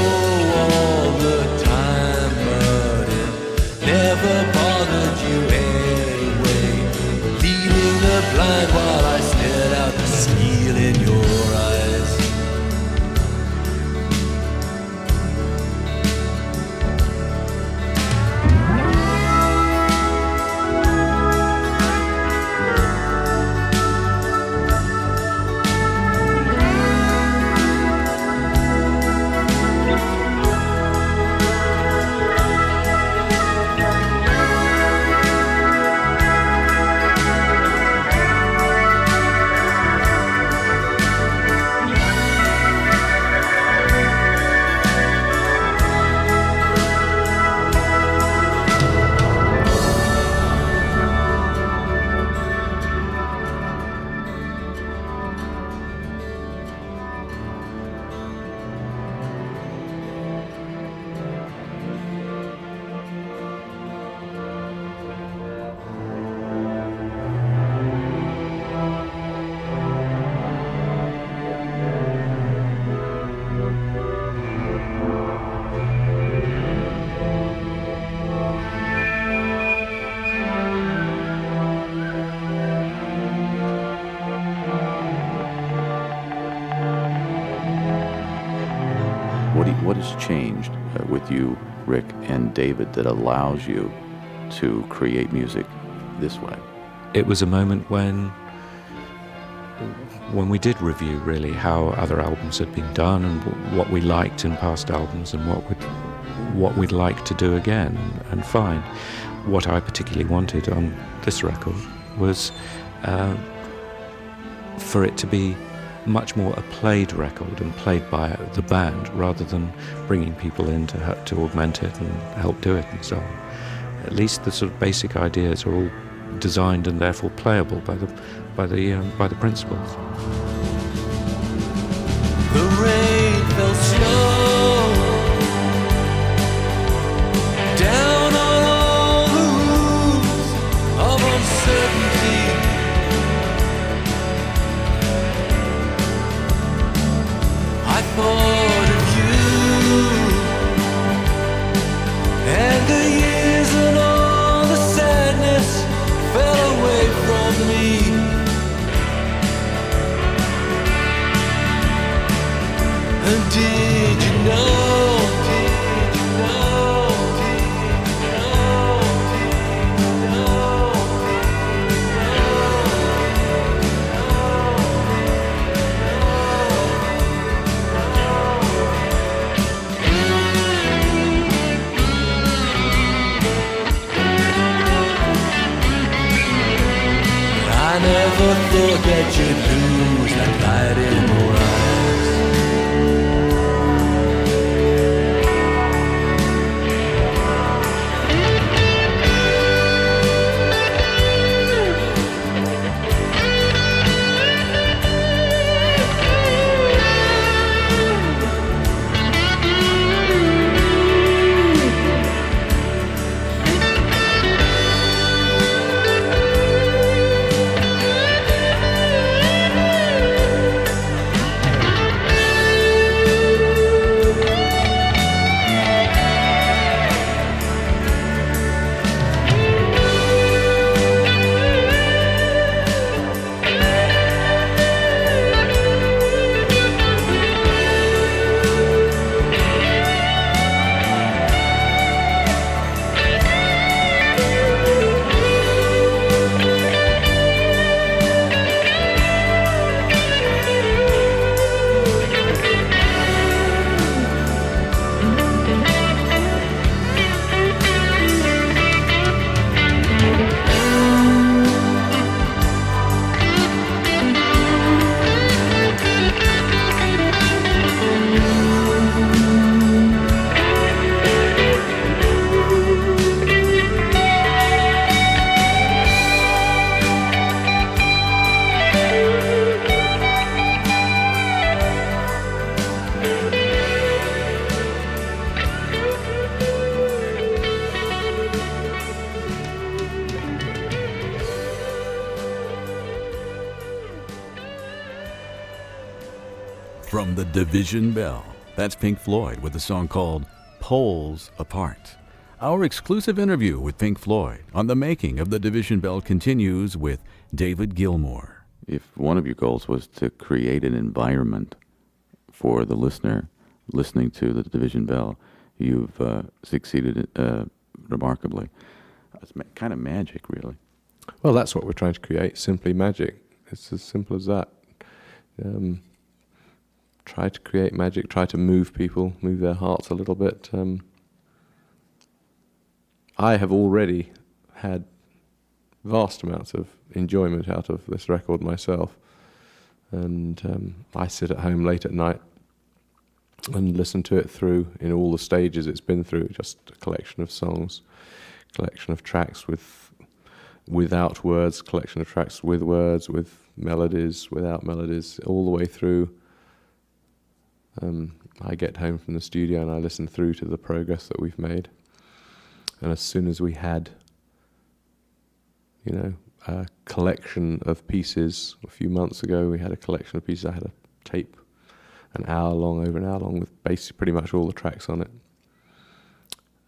all the time, but it never bothered you anyway? Leading the blind while I stared out the steel in your eyes. What has changed with you, Rick and David, that allows you to create music this way? It was a moment when we did review really how other albums had been done and what we liked in past albums and what we'd like to do again and find. What I particularly wanted on this record was for it to be much more a played record and played by the band rather than bringing people in to augment it and help do it and so on. At least the sort of basic ideas are all designed and therefore playable by the principals. The rain fell slow down on all the roofs of uncertainty. I thought of you and the years and all the sadness fell away from me. And did you know? I never thought that you'd lose that light in your eyes. from the Division Bell. That's Pink Floyd with a song called Poles Apart. Our exclusive interview with Pink Floyd on the making of the Division Bell continues with David Gilmour. If one of your goals was to create an environment for the listener listening to the Division Bell, you've succeeded remarkably. It's kind of magic, really. Well, that's what we're trying to create, simply magic. It's as simple as that. Try to create magic, try to move people, move their hearts a little bit. I have already had vast amounts of enjoyment out of this record myself, and I sit at home late at night and listen to it through in all the stages it's been through, just a collection of songs, collection of tracks without words, collection of tracks with words, with melodies, without melodies, all the way through. I get home from the studio and I listen through to the progress that we've made. And as soon as we had, a collection of pieces, a few months ago we had a collection of pieces. I had a tape over an hour long, with basically pretty much all the tracks on it.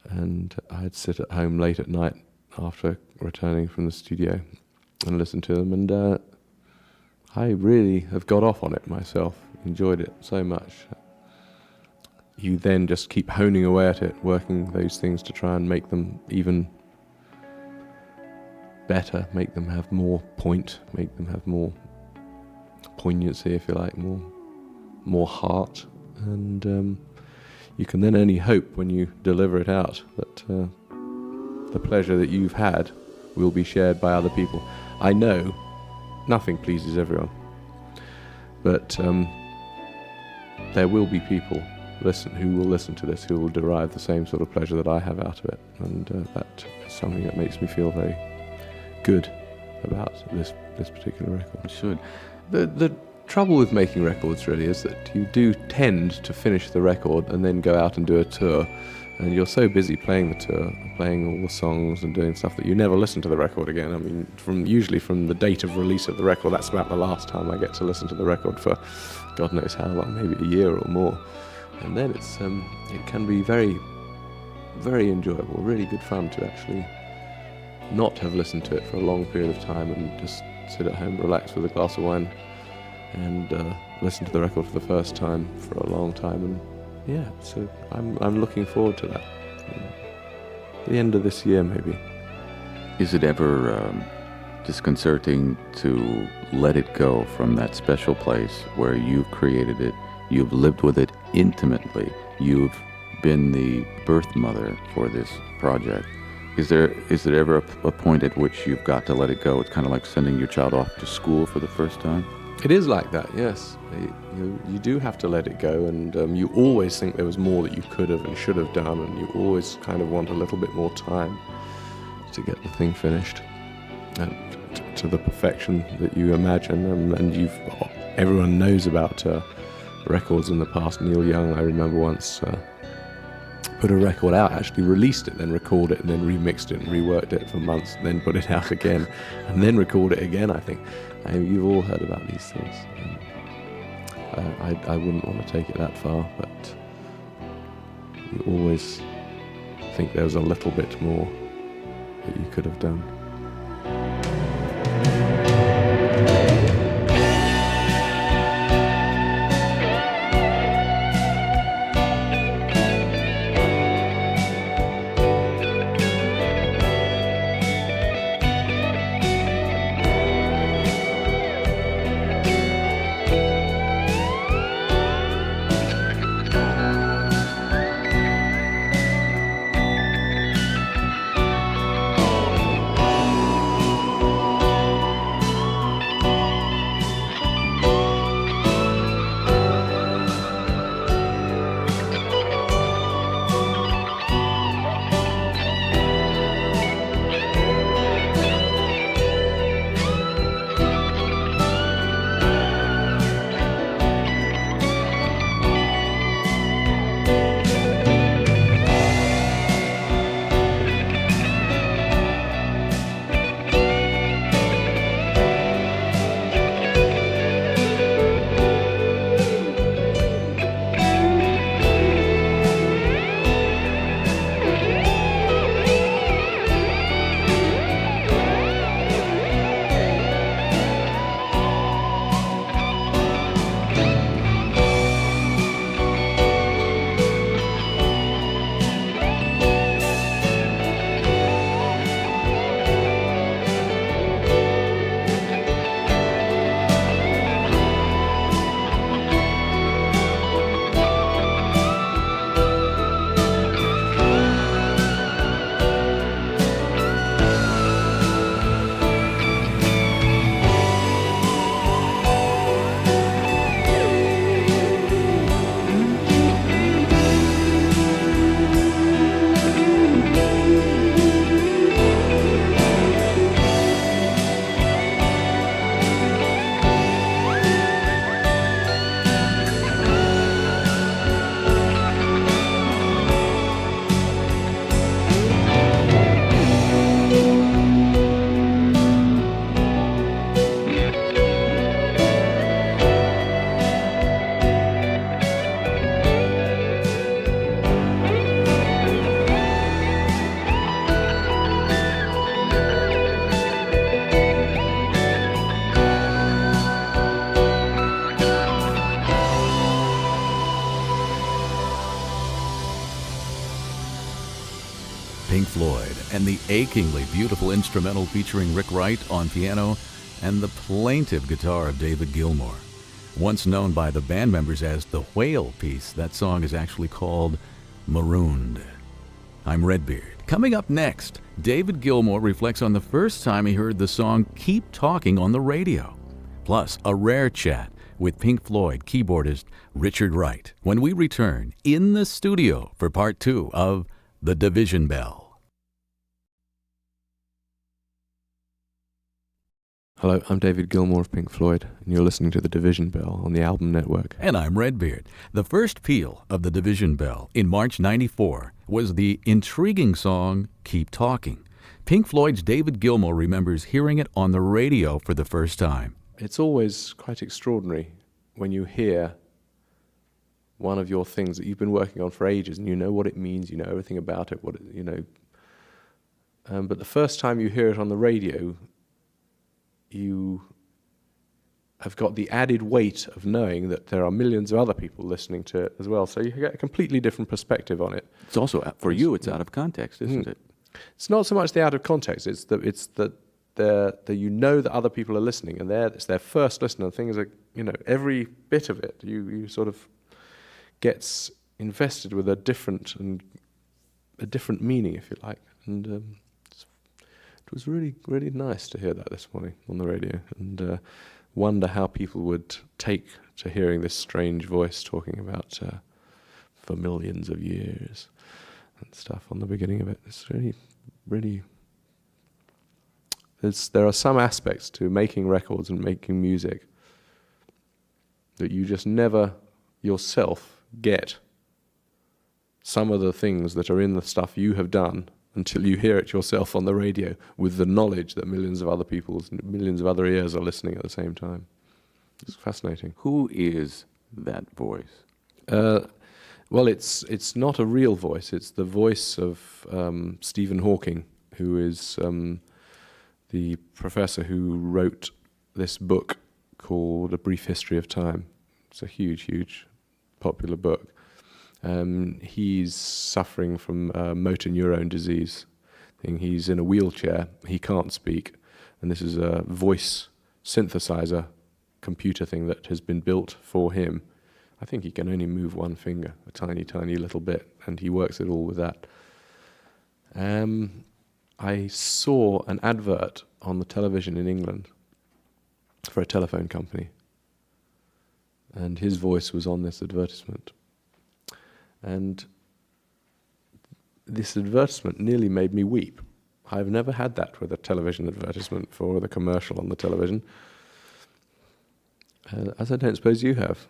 And I'd sit at home late at night after returning from the studio and listen to them, and I really have got off on it myself, enjoyed it so much. You then just keep honing away at it, working those things to try and make them even better, make them have more point, make them have more poignancy, if you like, more heart, and you can then only hope when you deliver it out that the pleasure that you've had will be shared by other people. I know nothing pleases everyone, but there will be people who will listen to this, who will derive the same sort of pleasure that I have out of it, and that is something that makes me feel very good about this particular record. It should. The trouble with making records really is that you do tend to finish the record and then go out and do a tour, and you're so busy playing the tour, playing all the songs and doing stuff, that you never listen to the record again. I mean, usually from the date of release of the record, that's about the last time I get to listen to the record for God knows how long, maybe a year or more. And then it can be very, very enjoyable, really good fun to actually not have listened to it for a long period of time and just sit at home, relax with a glass of wine, and listen to the record for the first time for a long time. And yeah, so I'm looking forward to that. The end of this year, maybe. Is it ever disconcerting to let it go from that special place where you've created it, you've lived with it intimately, you've been the birth mother for this project? Is there ever a point at which you've got to let it go? It's kind of like sending your child off to school for the first time? It is like that, yes. You do have to let it go, and you always think there was more that you could have and should have done, and you always kind of want a little bit more time to get the thing finished and to the perfection that you imagine. And everyone knows about records in the past. Neil Young, I remember once, put a record out, actually released it, then recorded it, and then remixed it and reworked it for months, and then put it out again, and then record it again, I think. You've all heard about these things. I wouldn't want to take it that far, but you always think there was a little bit more that you could have done. Pink Floyd, and the achingly beautiful instrumental featuring Rick Wright on piano and the plaintive guitar of David Gilmour. Once known by the band members as the Whale piece, that song is actually called Marooned. I'm Redbeard. Coming up next, David Gilmour reflects on the first time he heard the song Keep Talking on the radio. Plus, a rare chat with Pink Floyd keyboardist Richard Wright when we return in the studio for part 2 of The Division Bell. Hello, I'm David Gilmour of Pink Floyd, and you're listening to The Division Bell on the Album Network. And I'm Redbeard. The first peel of The Division Bell in March '94 was the intriguing song Keep Talking. Pink Floyd's David Gilmour remembers hearing it on the radio for the first time. It's always quite extraordinary when you hear one of your things that you've been working on for ages, and you know what it means, you know everything about it, but the first time you hear it on the radio, you have got the added weight of knowing that there are millions of other people listening to it as well. So you get a completely different perspective on it. It's also, for you, it's out of context, isn't it? It's not so much the out of context, it's that you know that other people are listening, and it's their first listen, and things are, every bit of it, you sort of gets invested with a different meaning, if you like. And it was really, really nice to hear that this morning on the radio, and wonder how people would take to hearing this strange voice talking about for millions of years and stuff on the beginning of it. It's really, really... There are some aspects to making records and making music that you just never yourself get some of the things that are in the stuff you have done until you hear it yourself on the radio with the knowledge that millions of other ears are listening at the same time. It's fascinating. Who is that voice? Well, it's not a real voice. It's the voice of Stephen Hawking, who is the professor who wrote this book called A Brief History of Time. It's a huge, huge popular book. He's suffering from motor neurone disease. He's in a wheelchair. He can't speak. And this is a voice synthesizer computer thing that has been built for him. I think he can only move one finger, a tiny, tiny little bit, and he works it all with that. I saw an advert on the television in England for a telephone company, and his voice was on this advertisement. And this advertisement nearly made me weep. I've never had that with a television advertisement for the commercial on the television, as I don't suppose you have.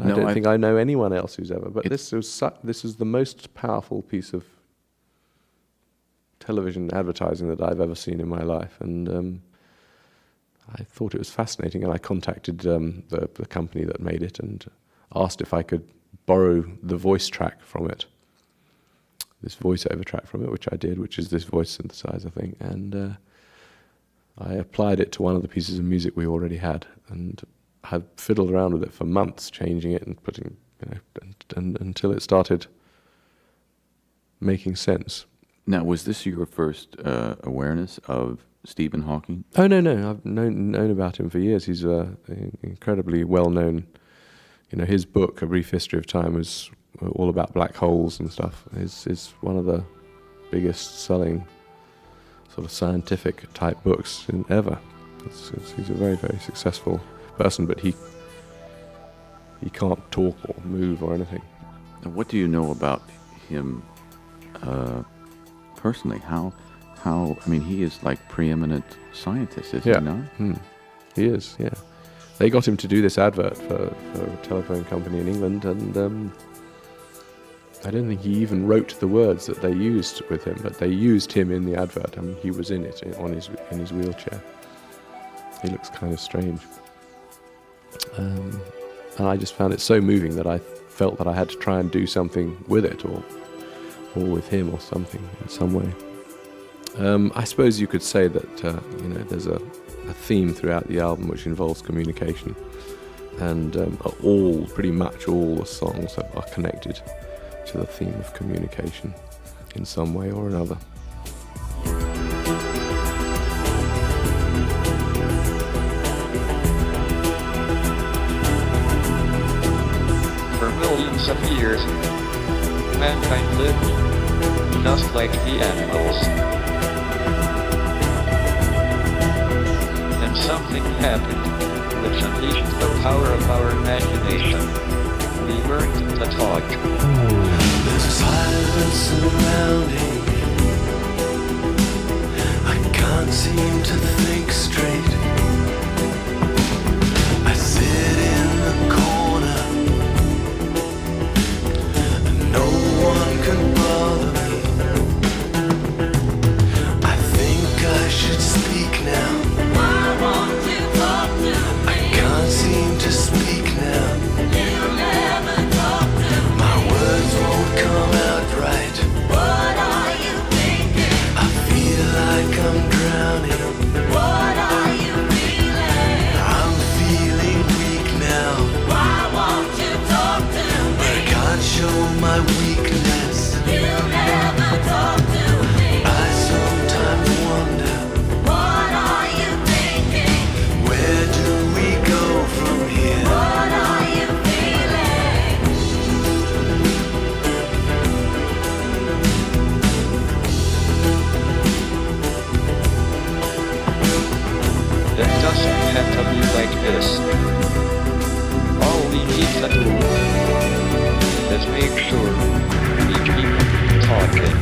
I don't think I know anyone else who's ever. But this is the most powerful piece of television advertising that I've ever seen in my life, and I thought it was fascinating. And I contacted the company that made it and asked if I could borrow the voice track from it, this voiceover track from it, which I did, which is this voice synthesizer thing, and I applied it to one of the pieces of music we already had, and I fiddled around with it for months, changing it and putting, and until it started making sense. Now, was this your first awareness of Stephen Hawking? Oh, no, I've known about him for years. He's incredibly well-known. His book, A Brief History of Time, was all about black holes and stuff. It's one of the biggest selling sort of scientific type books ever. He's a very, very successful person, but he can't talk or move or anything. Now, what do you know about him personally? How? I mean, he is like preeminent scientist, is he not? He is, yeah. They got him to do this advert for a telephone company in England, and I don't think he even wrote the words that they used with him, but they used him in the advert. I mean, he was in it in his wheelchair. He looks kind of strange, and I just found it so moving that I felt that I had to try and do something with it, or with him, or something in some way. I suppose you could say that there's a theme throughout the album which involves communication, and pretty much all the songs are connected to the theme of communication. in some way or another. For millions of years, mankind lived just like the animals. Then something happened, which unleashed the power of our imagination. We learned to talk. There's a silence surrounding me. I can't seem to think straight. I sit in the corner and no one can bother me. I think I should speak now. Why won't you talk to me? I can't seem to speak now. You never talk to me. My words won't come out right. What are you thinking? I feel like I'm drowning. What are you feeling? I'm feeling weak now. Why won't you talk to But I me? can't show my weakness. You never talk to me. I sometimes wonder, What are you thinking? where do we go from here? What are you feeling? It doesn't have to be like this. All we need to do is make sure we keep talking.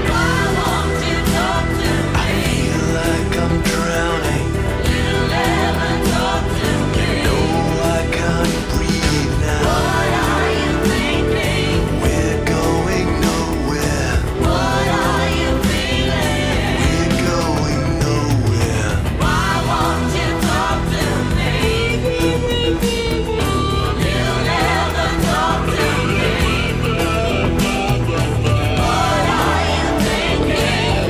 Why won't you talk to I me? feel like I'm drowning. You never talk to me. No, I can't breathe now. What are you thinking? We're going nowhere. What are you feeling? We're going nowhere. Why won't you talk to me? You never talk to me. What are you thinking?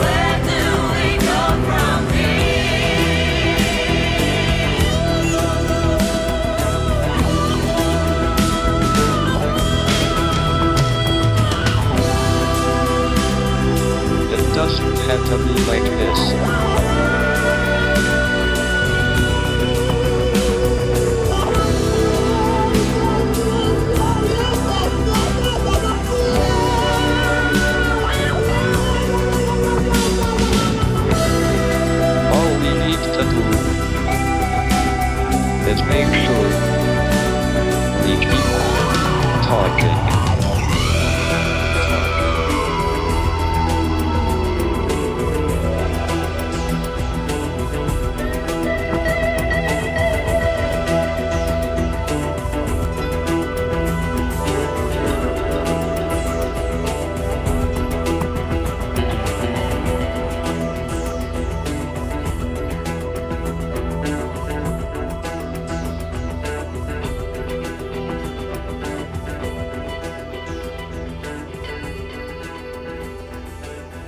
Where do we go from It doesn't have to be like this. All we need to do is make sure we keep talking.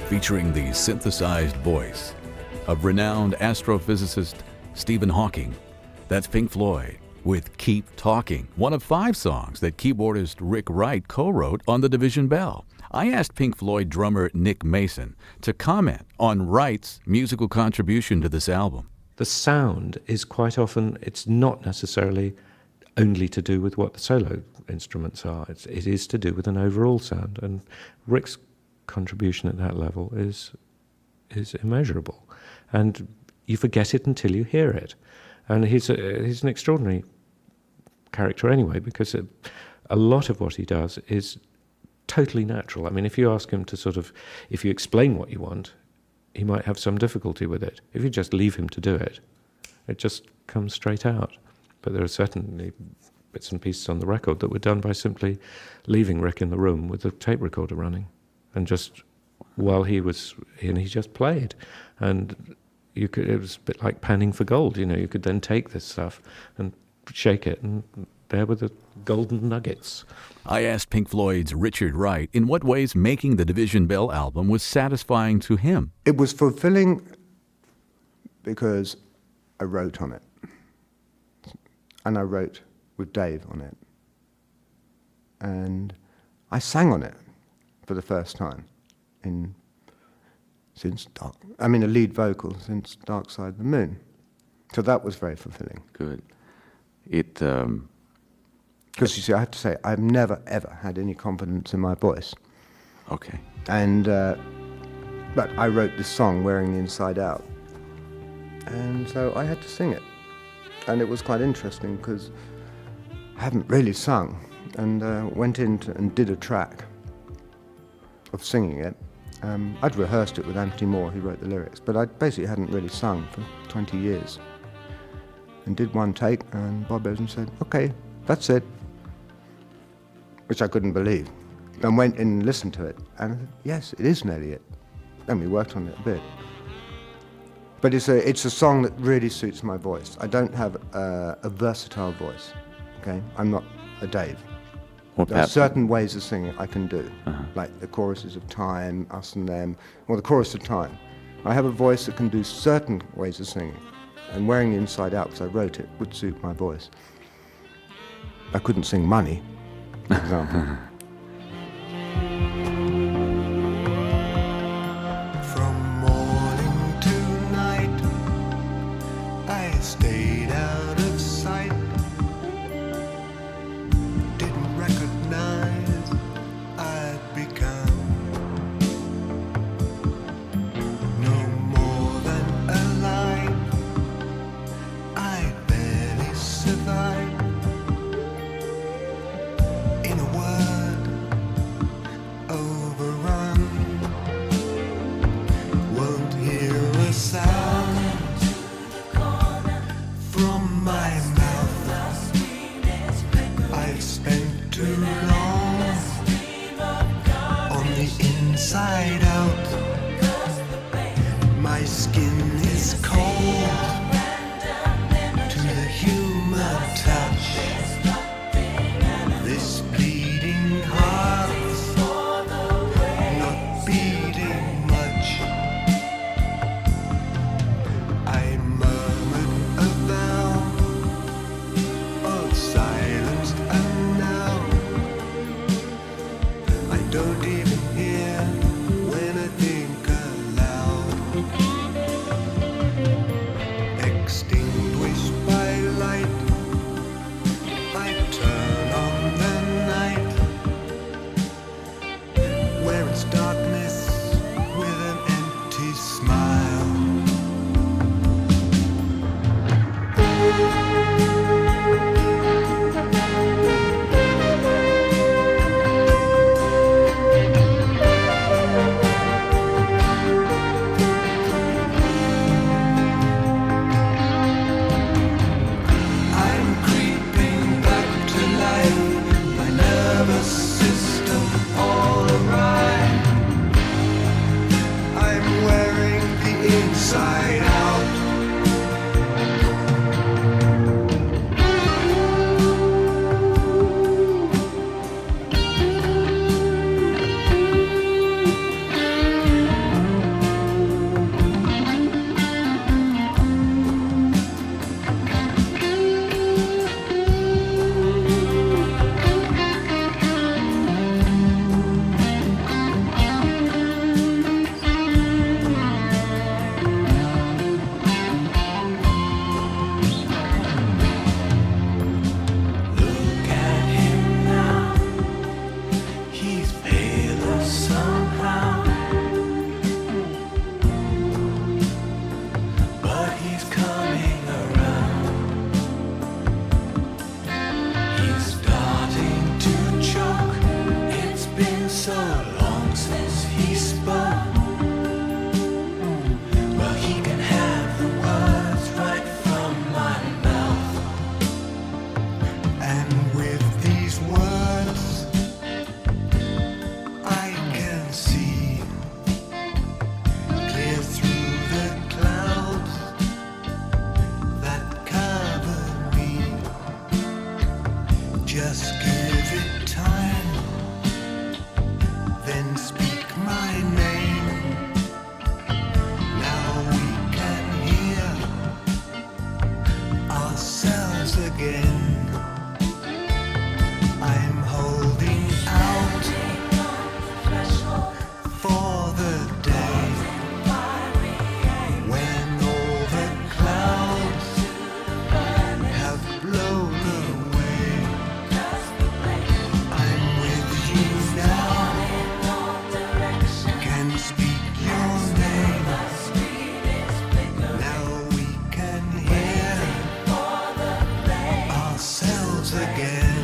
featuring the synthesized voice of renowned astrophysicist Stephen Hawking. That's Pink Floyd with Keep Talking, one of 5 songs that keyboardist Rick Wright co-wrote on the Division Bell. I asked Pink Floyd drummer Nick Mason to comment on Wright's musical contribution to this album. The sound is quite often, it's not necessarily only to do with what the solo instruments are. It is to do with an overall sound, and Rick's contribution at that level is immeasurable, and you forget it until you hear it. And he's an extraordinary character anyway, because a lot of what he does is totally natural. I mean, if you ask him to if you explain what you want, he might have some difficulty with it. If you just leave him to do it, it just comes straight out. But there are certainly bits and pieces on the record that were done by simply leaving Rick in the room with the tape recorder running, and just while he just played, and it was a bit like panning for gold. You could then take this stuff and shake it, and there were the golden nuggets. I asked Pink Floyd's Richard Wright in what ways making the Division Bell album was satisfying to him. It was fulfilling because I wrote on it. And I wrote with Dave on it. And I sang on it for the first time a lead vocal since Dark Side of the Moon. So that was very fulfilling. Good. Because you see, I have to say, I've never, ever had any confidence in my voice. Okay. And, but I wrote this song, Wearing the Inside Out. And so I had to sing it. And it was quite interesting because I haven't really sung, and went in and did a track of singing it. I'd rehearsed it with Anthony Moore, who wrote the lyrics, but I basically hadn't really sung for 20 years. And did one take, and Bob Evans said, "Okay, that's it," which I couldn't believe. And went in and listened to it, and I said, yes, it is nearly it. And we worked on it a bit. But it's a song that really suits my voice. I don't have a versatile voice, okay? I'm not a Dave. There are certain ways of singing I can do, like the choruses of Time, Us and Them, or the chorus of Time. I have a voice that can do certain ways of singing, and Wearing the Inside Out, because I wrote it, would suit my voice. I couldn't sing Money, for example. Stayed out of sight, didn't recognize I'd become no more than alive. I barely survived. In a word, overrun. Won't hear a sound from my mouth. I've spent too long on the inside out. My skin is cold to the human touch. This bleeding heart's not beating much. I murmured a vow of silence, and now I don't even hear when I think aloud. again. I'm holding out for the day when all the clouds have blown away. I'm with you now, can speak your name. Now we can hear ourselves again.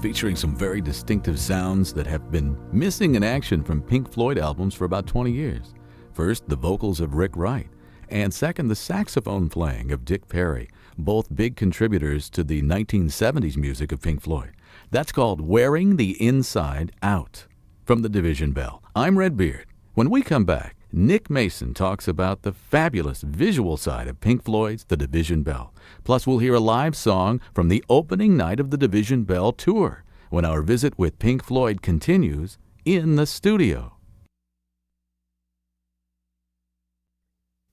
Featuring some very distinctive sounds that have been missing in action from Pink Floyd albums for about 20 years. First, the vocals of Rick Wright, and second, the saxophone playing of Dick Perry, both big contributors to the 1970s music of Pink Floyd. That's called Wearing the Inside Out. From the Division Bell, I'm Redbeard. When we come back, Nick Mason talks about the fabulous visual side of Pink Floyd's The Division Bell. Plus, we'll hear a live song from the opening night of the Division Bell tour, when our visit with Pink Floyd continues in the studio.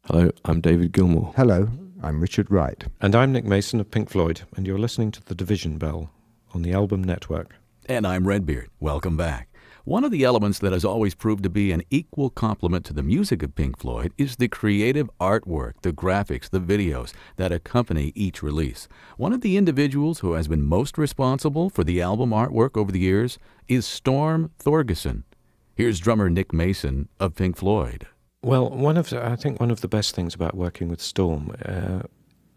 Hello, I'm David Gilmour. Hello, I'm Richard Wright. And I'm Nick Mason of Pink Floyd, and you're listening to The Division Bell on the Album Network. And I'm Redbeard. Welcome back. One of the elements that has always proved to be an equal complement to the music of Pink Floyd is the creative artwork, the graphics, the videos that accompany each release. One of the individuals who has been most responsible for the album artwork over the years is Storm Thorgerson. Here's drummer Nick Mason of Pink Floyd. Well, I think one of the best things about working with Storm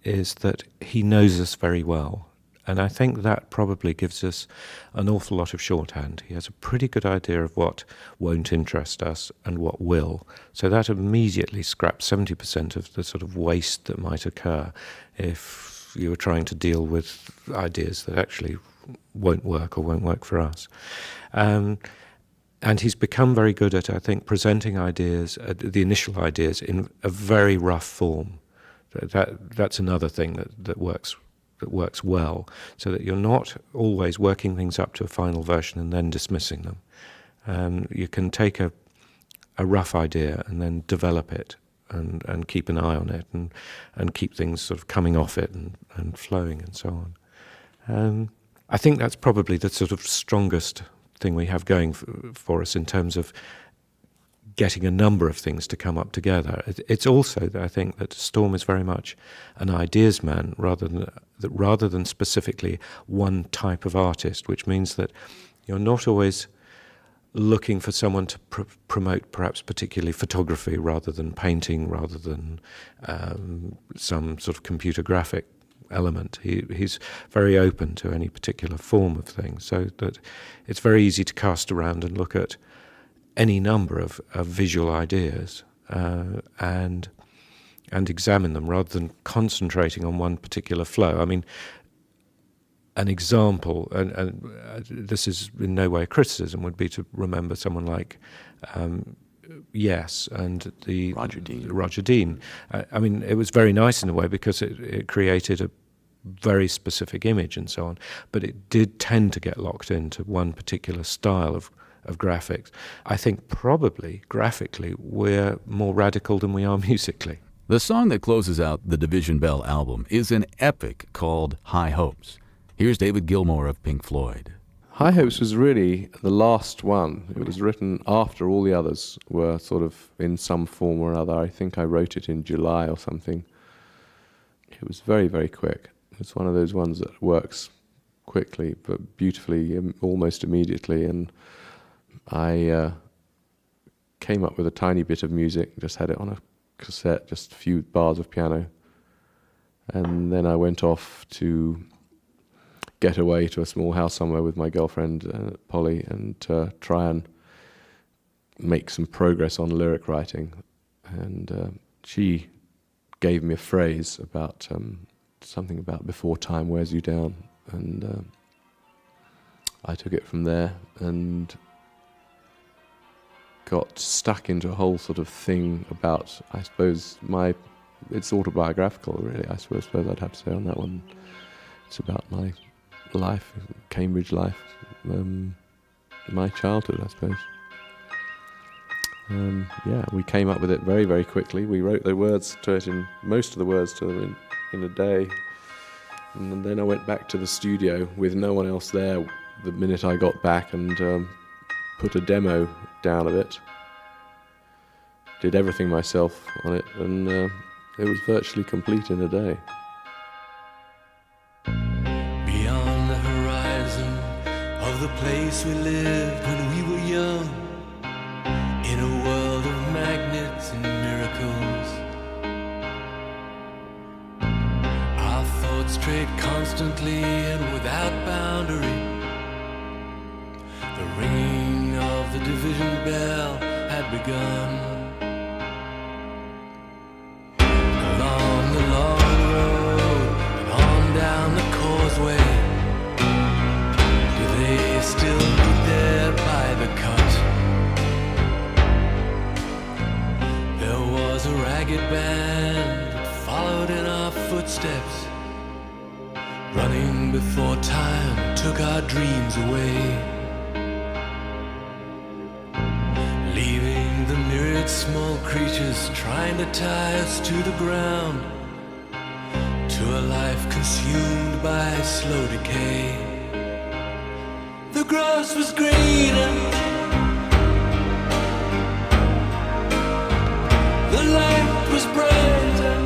is that he knows us very well. And I think that probably gives us an awful lot of shorthand. He has a pretty good idea of what won't interest us and what will. So that immediately scraps 70% of the sort of waste that might occur if you were trying to deal with ideas that actually won't work or won't work for us. And he's become very good at, I think, presenting ideas, the initial ideas, in a very rough form. That's another thing that works well, so that you're not always working things up to a final version and then dismissing them. You can take a rough idea and then develop it and keep an eye on it and keep things sort of coming off it and flowing and so on. I think that's probably the sort of strongest thing we have going for us in terms of getting a number of things to come up together. It's also that I think that Storm is very much an ideas man rather than specifically one type of artist, which means that you're not always looking for someone to promote perhaps particularly photography rather than painting, rather than some sort of computer graphic element. He's very open to any particular form of things, so that it's very easy to cast around and look at any number of visual ideas and examine them rather than concentrating on one particular flow. I mean, an example, and this is in no way a criticism, would be to remember someone like Yes and the Roger Dean. I mean, it was very nice in a way because it created a very specific image and so on, but it did tend to get locked into one particular style of graphics. I think probably graphically we're more radical than we are musically. The song that closes out the Division Bell album is an epic called High Hopes. Here's David Gilmour of Pink Floyd. High Hopes was really the last one. It was written after all the others were sort of in some form or other. I think I wrote it in July or something. It was very, very quick. It's one of those ones that works quickly but beautifully, almost immediately. And I came up with a tiny bit of music, just had it on a cassette, just a few bars of piano. And then I went off to get away to a small house somewhere with my girlfriend, Polly, and try and make some progress on lyric writing. And she gave me a phrase about something about before time wears you down. And I took it from there and got stuck into a whole sort of thing about, I suppose, it's autobiographical, really, I suppose I'd have to say on that one. It's about my life, Cambridge life, my childhood, I suppose. Yeah, we came up with it very, very quickly. We wrote the words to it, most of the words to them in a day. And then I went back to the studio with no one else there the minute I got back and put a demo down of it. Did everything myself on it, and it was virtually complete in a day. Beyond the horizon of the place we lived when we were young, in a world of magnets and miracles, our thoughts strayed constantly and without boundary. The ringing of the division bell had begun. Along the long road and on down the causeway, do they still meet there by the cut? There was a ragged band that followed in our footsteps, running before time took our dreams away. Leaving the myriad small creatures trying to tie us to the ground, to a life consumed by slow decay. The grass was greener, the light was brighter,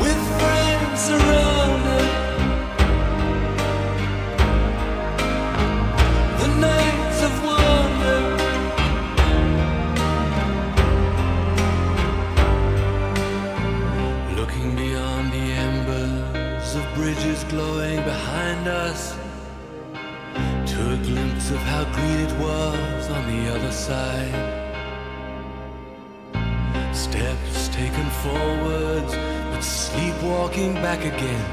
with friends around us. Nights of wonder, looking beyond the embers of bridges glowing behind us, to a glimpse of how green it was on the other side. Steps taken forwards, but sleepwalking back again,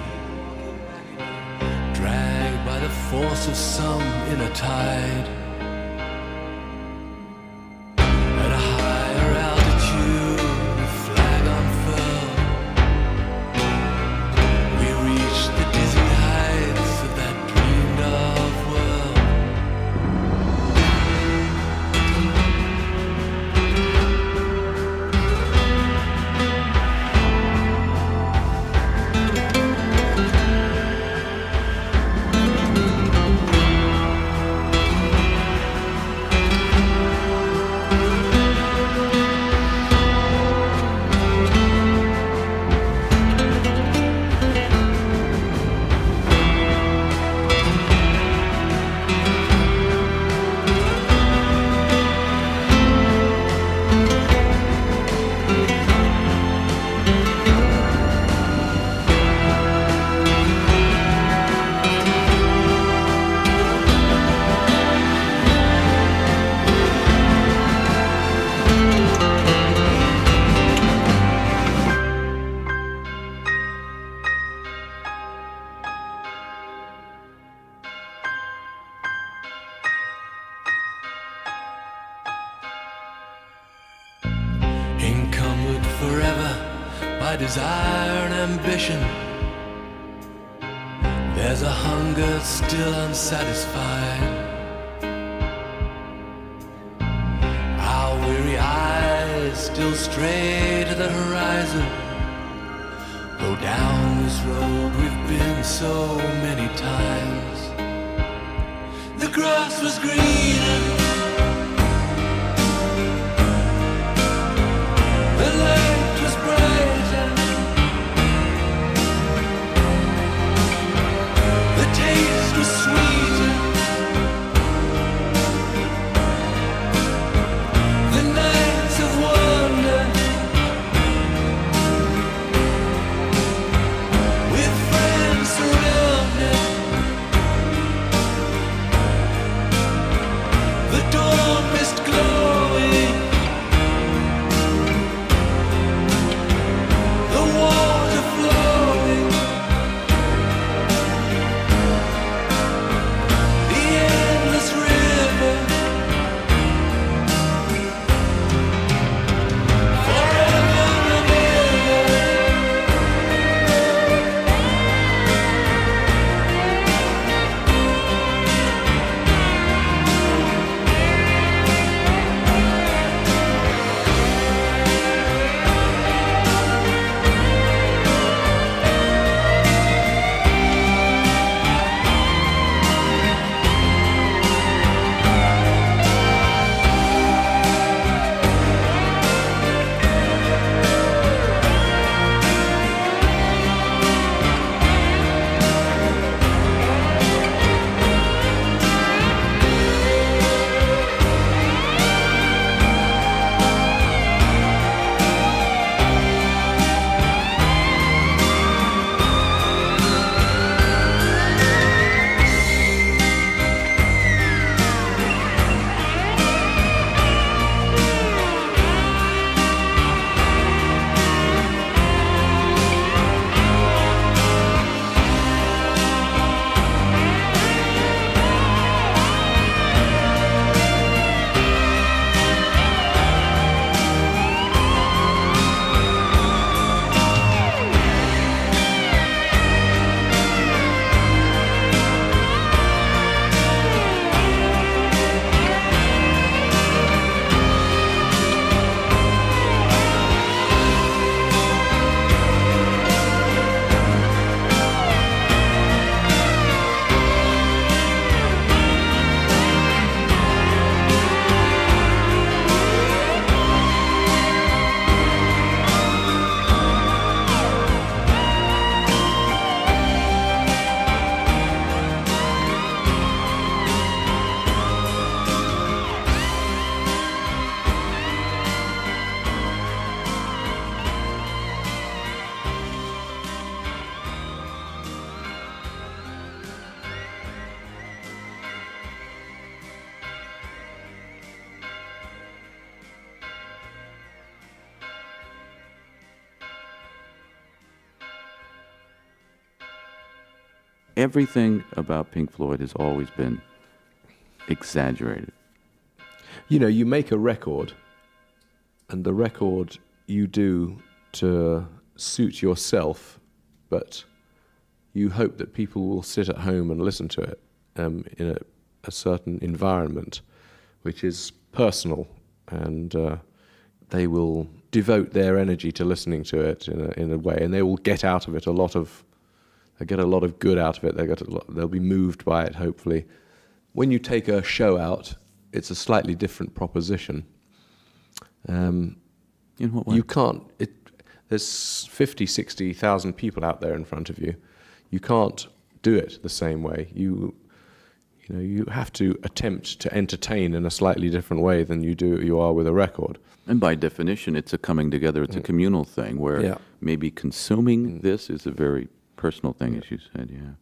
dragged by the force of some inner tide. At a higher altitude, the flag unfurled, we reached the dizzy heights of that dreamed of world. Encumbered forever by desire and ambition, There's a hunger still unsatisfied. Our weary eyes still stray to the horizon. Go down this road we've been so many times. The grass was greener, the light was brighter, the taste was sweeter, the nights of wonder, with friends surrounded, the dawn mist glowing, the water flowing, the endless river, forever and ever. Everything about Pink Floyd has always been exaggerated. You know, you make a record, and the record you do to suit yourself, but you hope that people will sit at home and listen to it in a certain environment, which is personal, and they will devote their energy to listening to it in a way, and they will get out of it a lot of good out of it. They'll be moved by it, hopefully. When you take a show out, it's a slightly different proposition. In what way? You can't. There's 50, 60,000 people out there in front of you. You can't do it the same way. You have to attempt to entertain in a slightly different way than you are with a record. And by definition, it's a coming together. It's a communal thing where maybe consuming this is a very personal thing, as you said. Yeah.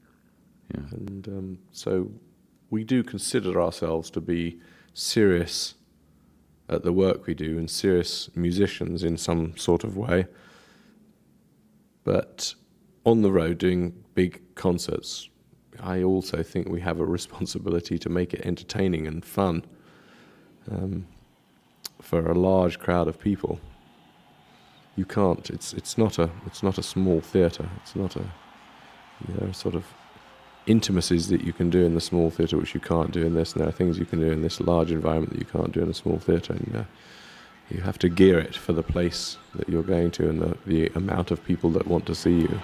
And so we do consider ourselves to be serious at the work we do and serious musicians in some sort of way. But on the road doing big concerts, I also think we have a responsibility to make it entertaining and fun for a large crowd of people. You can't. It's not a small theatre. It's not a sort of intimacies that you can do in the small theatre which you can't do in this, and there are things you can do in this large environment that you can't do in a small theatre, and you have to gear it for the place that you're going to and the amount of people that want to see you.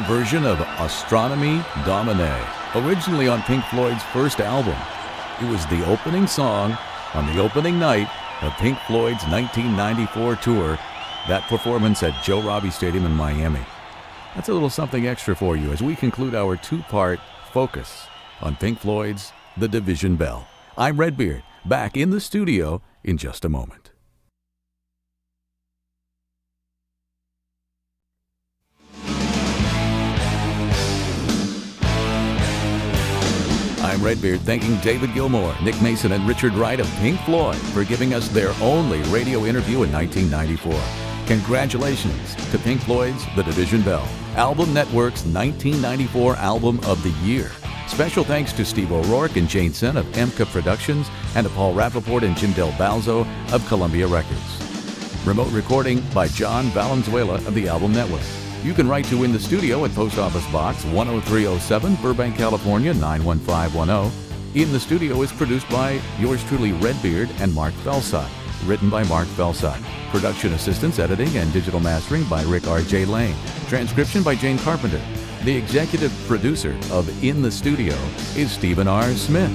Version of Astronomie Domine, originally on Pink Floyd's first album. It was the opening song on the opening night of Pink Floyd's 1994 tour, that performance at Joe Robbie Stadium in Miami. That's a little something extra for you as we conclude our two-part focus on Pink Floyd's The Division Bell. I'm Redbeard, back in the studio in just a moment. I'm Redbeard, thanking David Gilmour, Nick Mason, and Richard Wright of Pink Floyd for giving us their only radio interview in 1994. Congratulations to Pink Floyd's The Division Bell, Album Network's 1994 Album of the Year. Special thanks to Steve O'Rourke and Jane Sen of Emka Productions and to Paul Rappaport and Jindel Balzo of Columbia Records. Remote recording by John Valenzuela of the Album Network. You can write to In the Studio at Post Office Box 10307, Burbank, California 91510. In the Studio is produced by yours truly, Redbeard and Mark Felside. Written by Mark Felside. Production assistance, editing, and digital mastering by Rick R.J. Lane. Transcription by Jane Carpenter. The executive producer of In the Studio is Stephen R. Smith.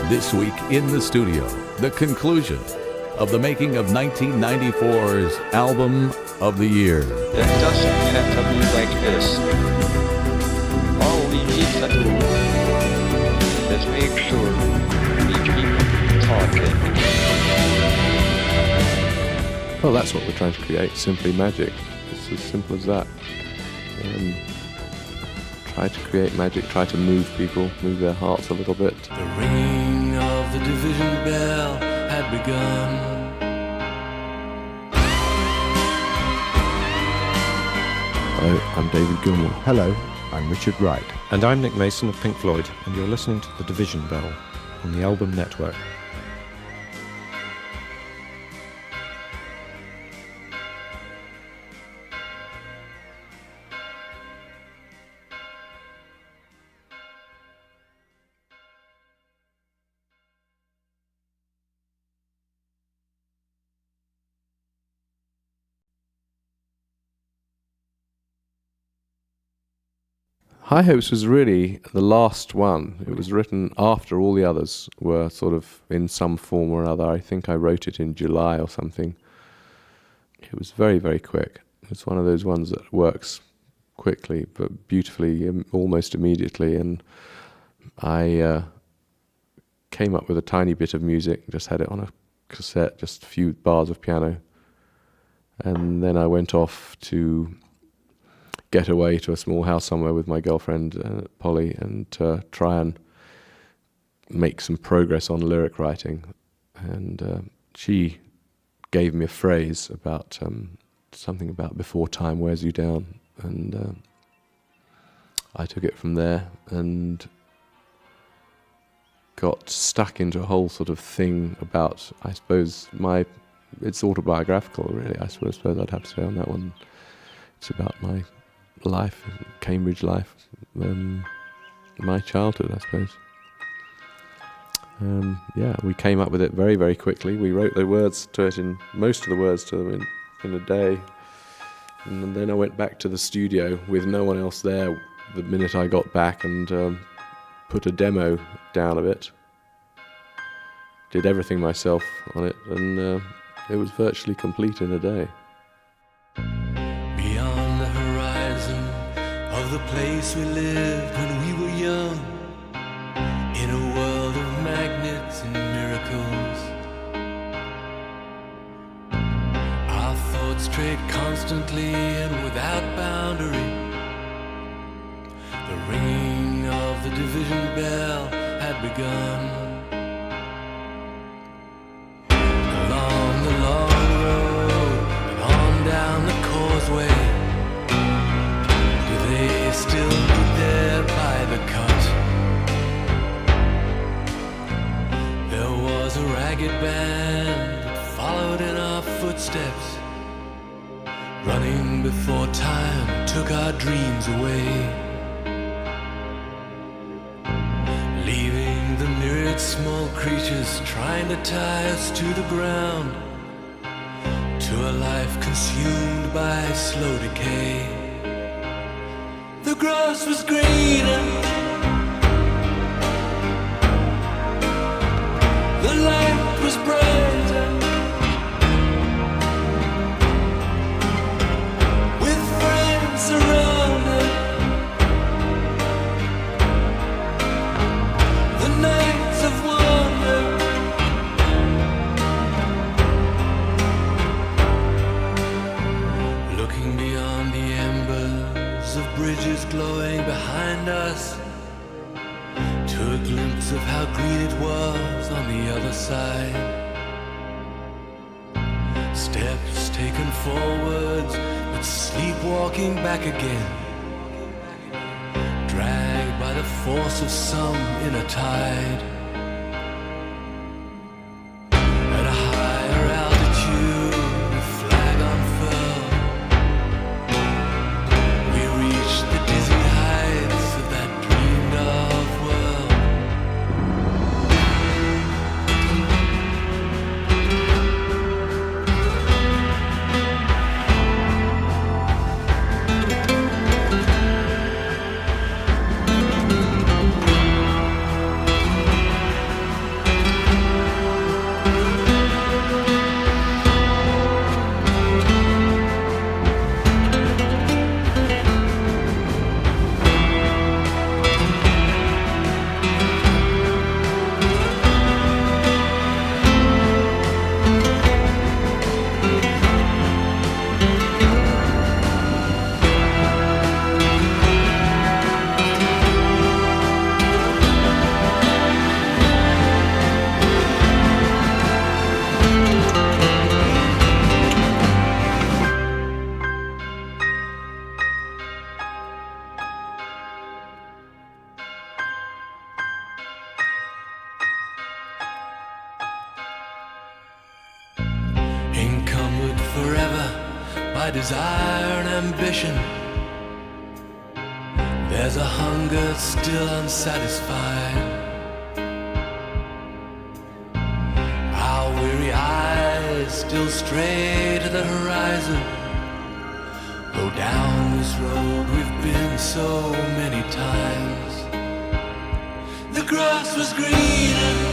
This week in the studio, the conclusion of the making of 1994's Album of the Year. It doesn't have to be like this. All we need to do is make sure we keep talking. Well, that's what we're trying to create, simply magic. It's as simple as that. Try to create magic, try to move people, move their hearts a little bit. The ringing of the division bell had begun. Hello, I'm David Gilmour. Hello, I'm Richard Wright. And I'm Nick Mason of Pink Floyd, and you're listening to The Division Bell on the Album Network. High Hopes was really the last one. It was written after all the others were sort of in some form or other. I think I wrote it in July or something. It was very, very quick. It's one of those ones that works quickly but beautifully, almost immediately. And I came up with a tiny bit of music, just had it on a cassette, just a few bars of piano. And then I went off to get away to a small house somewhere with my girlfriend, Polly, and try and make some progress on lyric writing. And she gave me a phrase about something about before time wears you down. And I took it from there and got stuck into a whole sort of thing about, I suppose, it's autobiographical, really. I suppose I'd have to say on that one. It's about my life, Cambridge life, my childhood, I suppose. We came up with it very, very quickly. We wrote the words to it, most of the words to them in a day. And then I went back to the studio with no one else there the minute I got back and put a demo down of it. Did everything myself on it, and it was virtually complete in a day. The place we lived when we were young, in a world of magnets and miracles. Our thoughts strayed constantly and without boundary. The ringing of the division bell had begun. Along the long road and on down the causeway, they still be there by the cut. There was a ragged band that followed in our footsteps, running before time took our dreams away, leaving the myriad small creatures trying to tie us to the ground, to a life consumed by slow decay. The grass was greener, the light was brighter, with friends around us. The nights of wonder, looking beyond the embers of bridges villages glowing behind us, to a glimpse of how green it was on the other side. Steps taken forwards, but sleepwalking back again, dragged by the force of some inner tide. At a higher altitude, the flag unfurled, we reached the dizzy heights of that dreamed of world. Encumbered forever by desire and ambition, there's a hunger still unsatisfied. Our weary eyes still stray to the horizon, go down this road we've been so many times. The grass was green and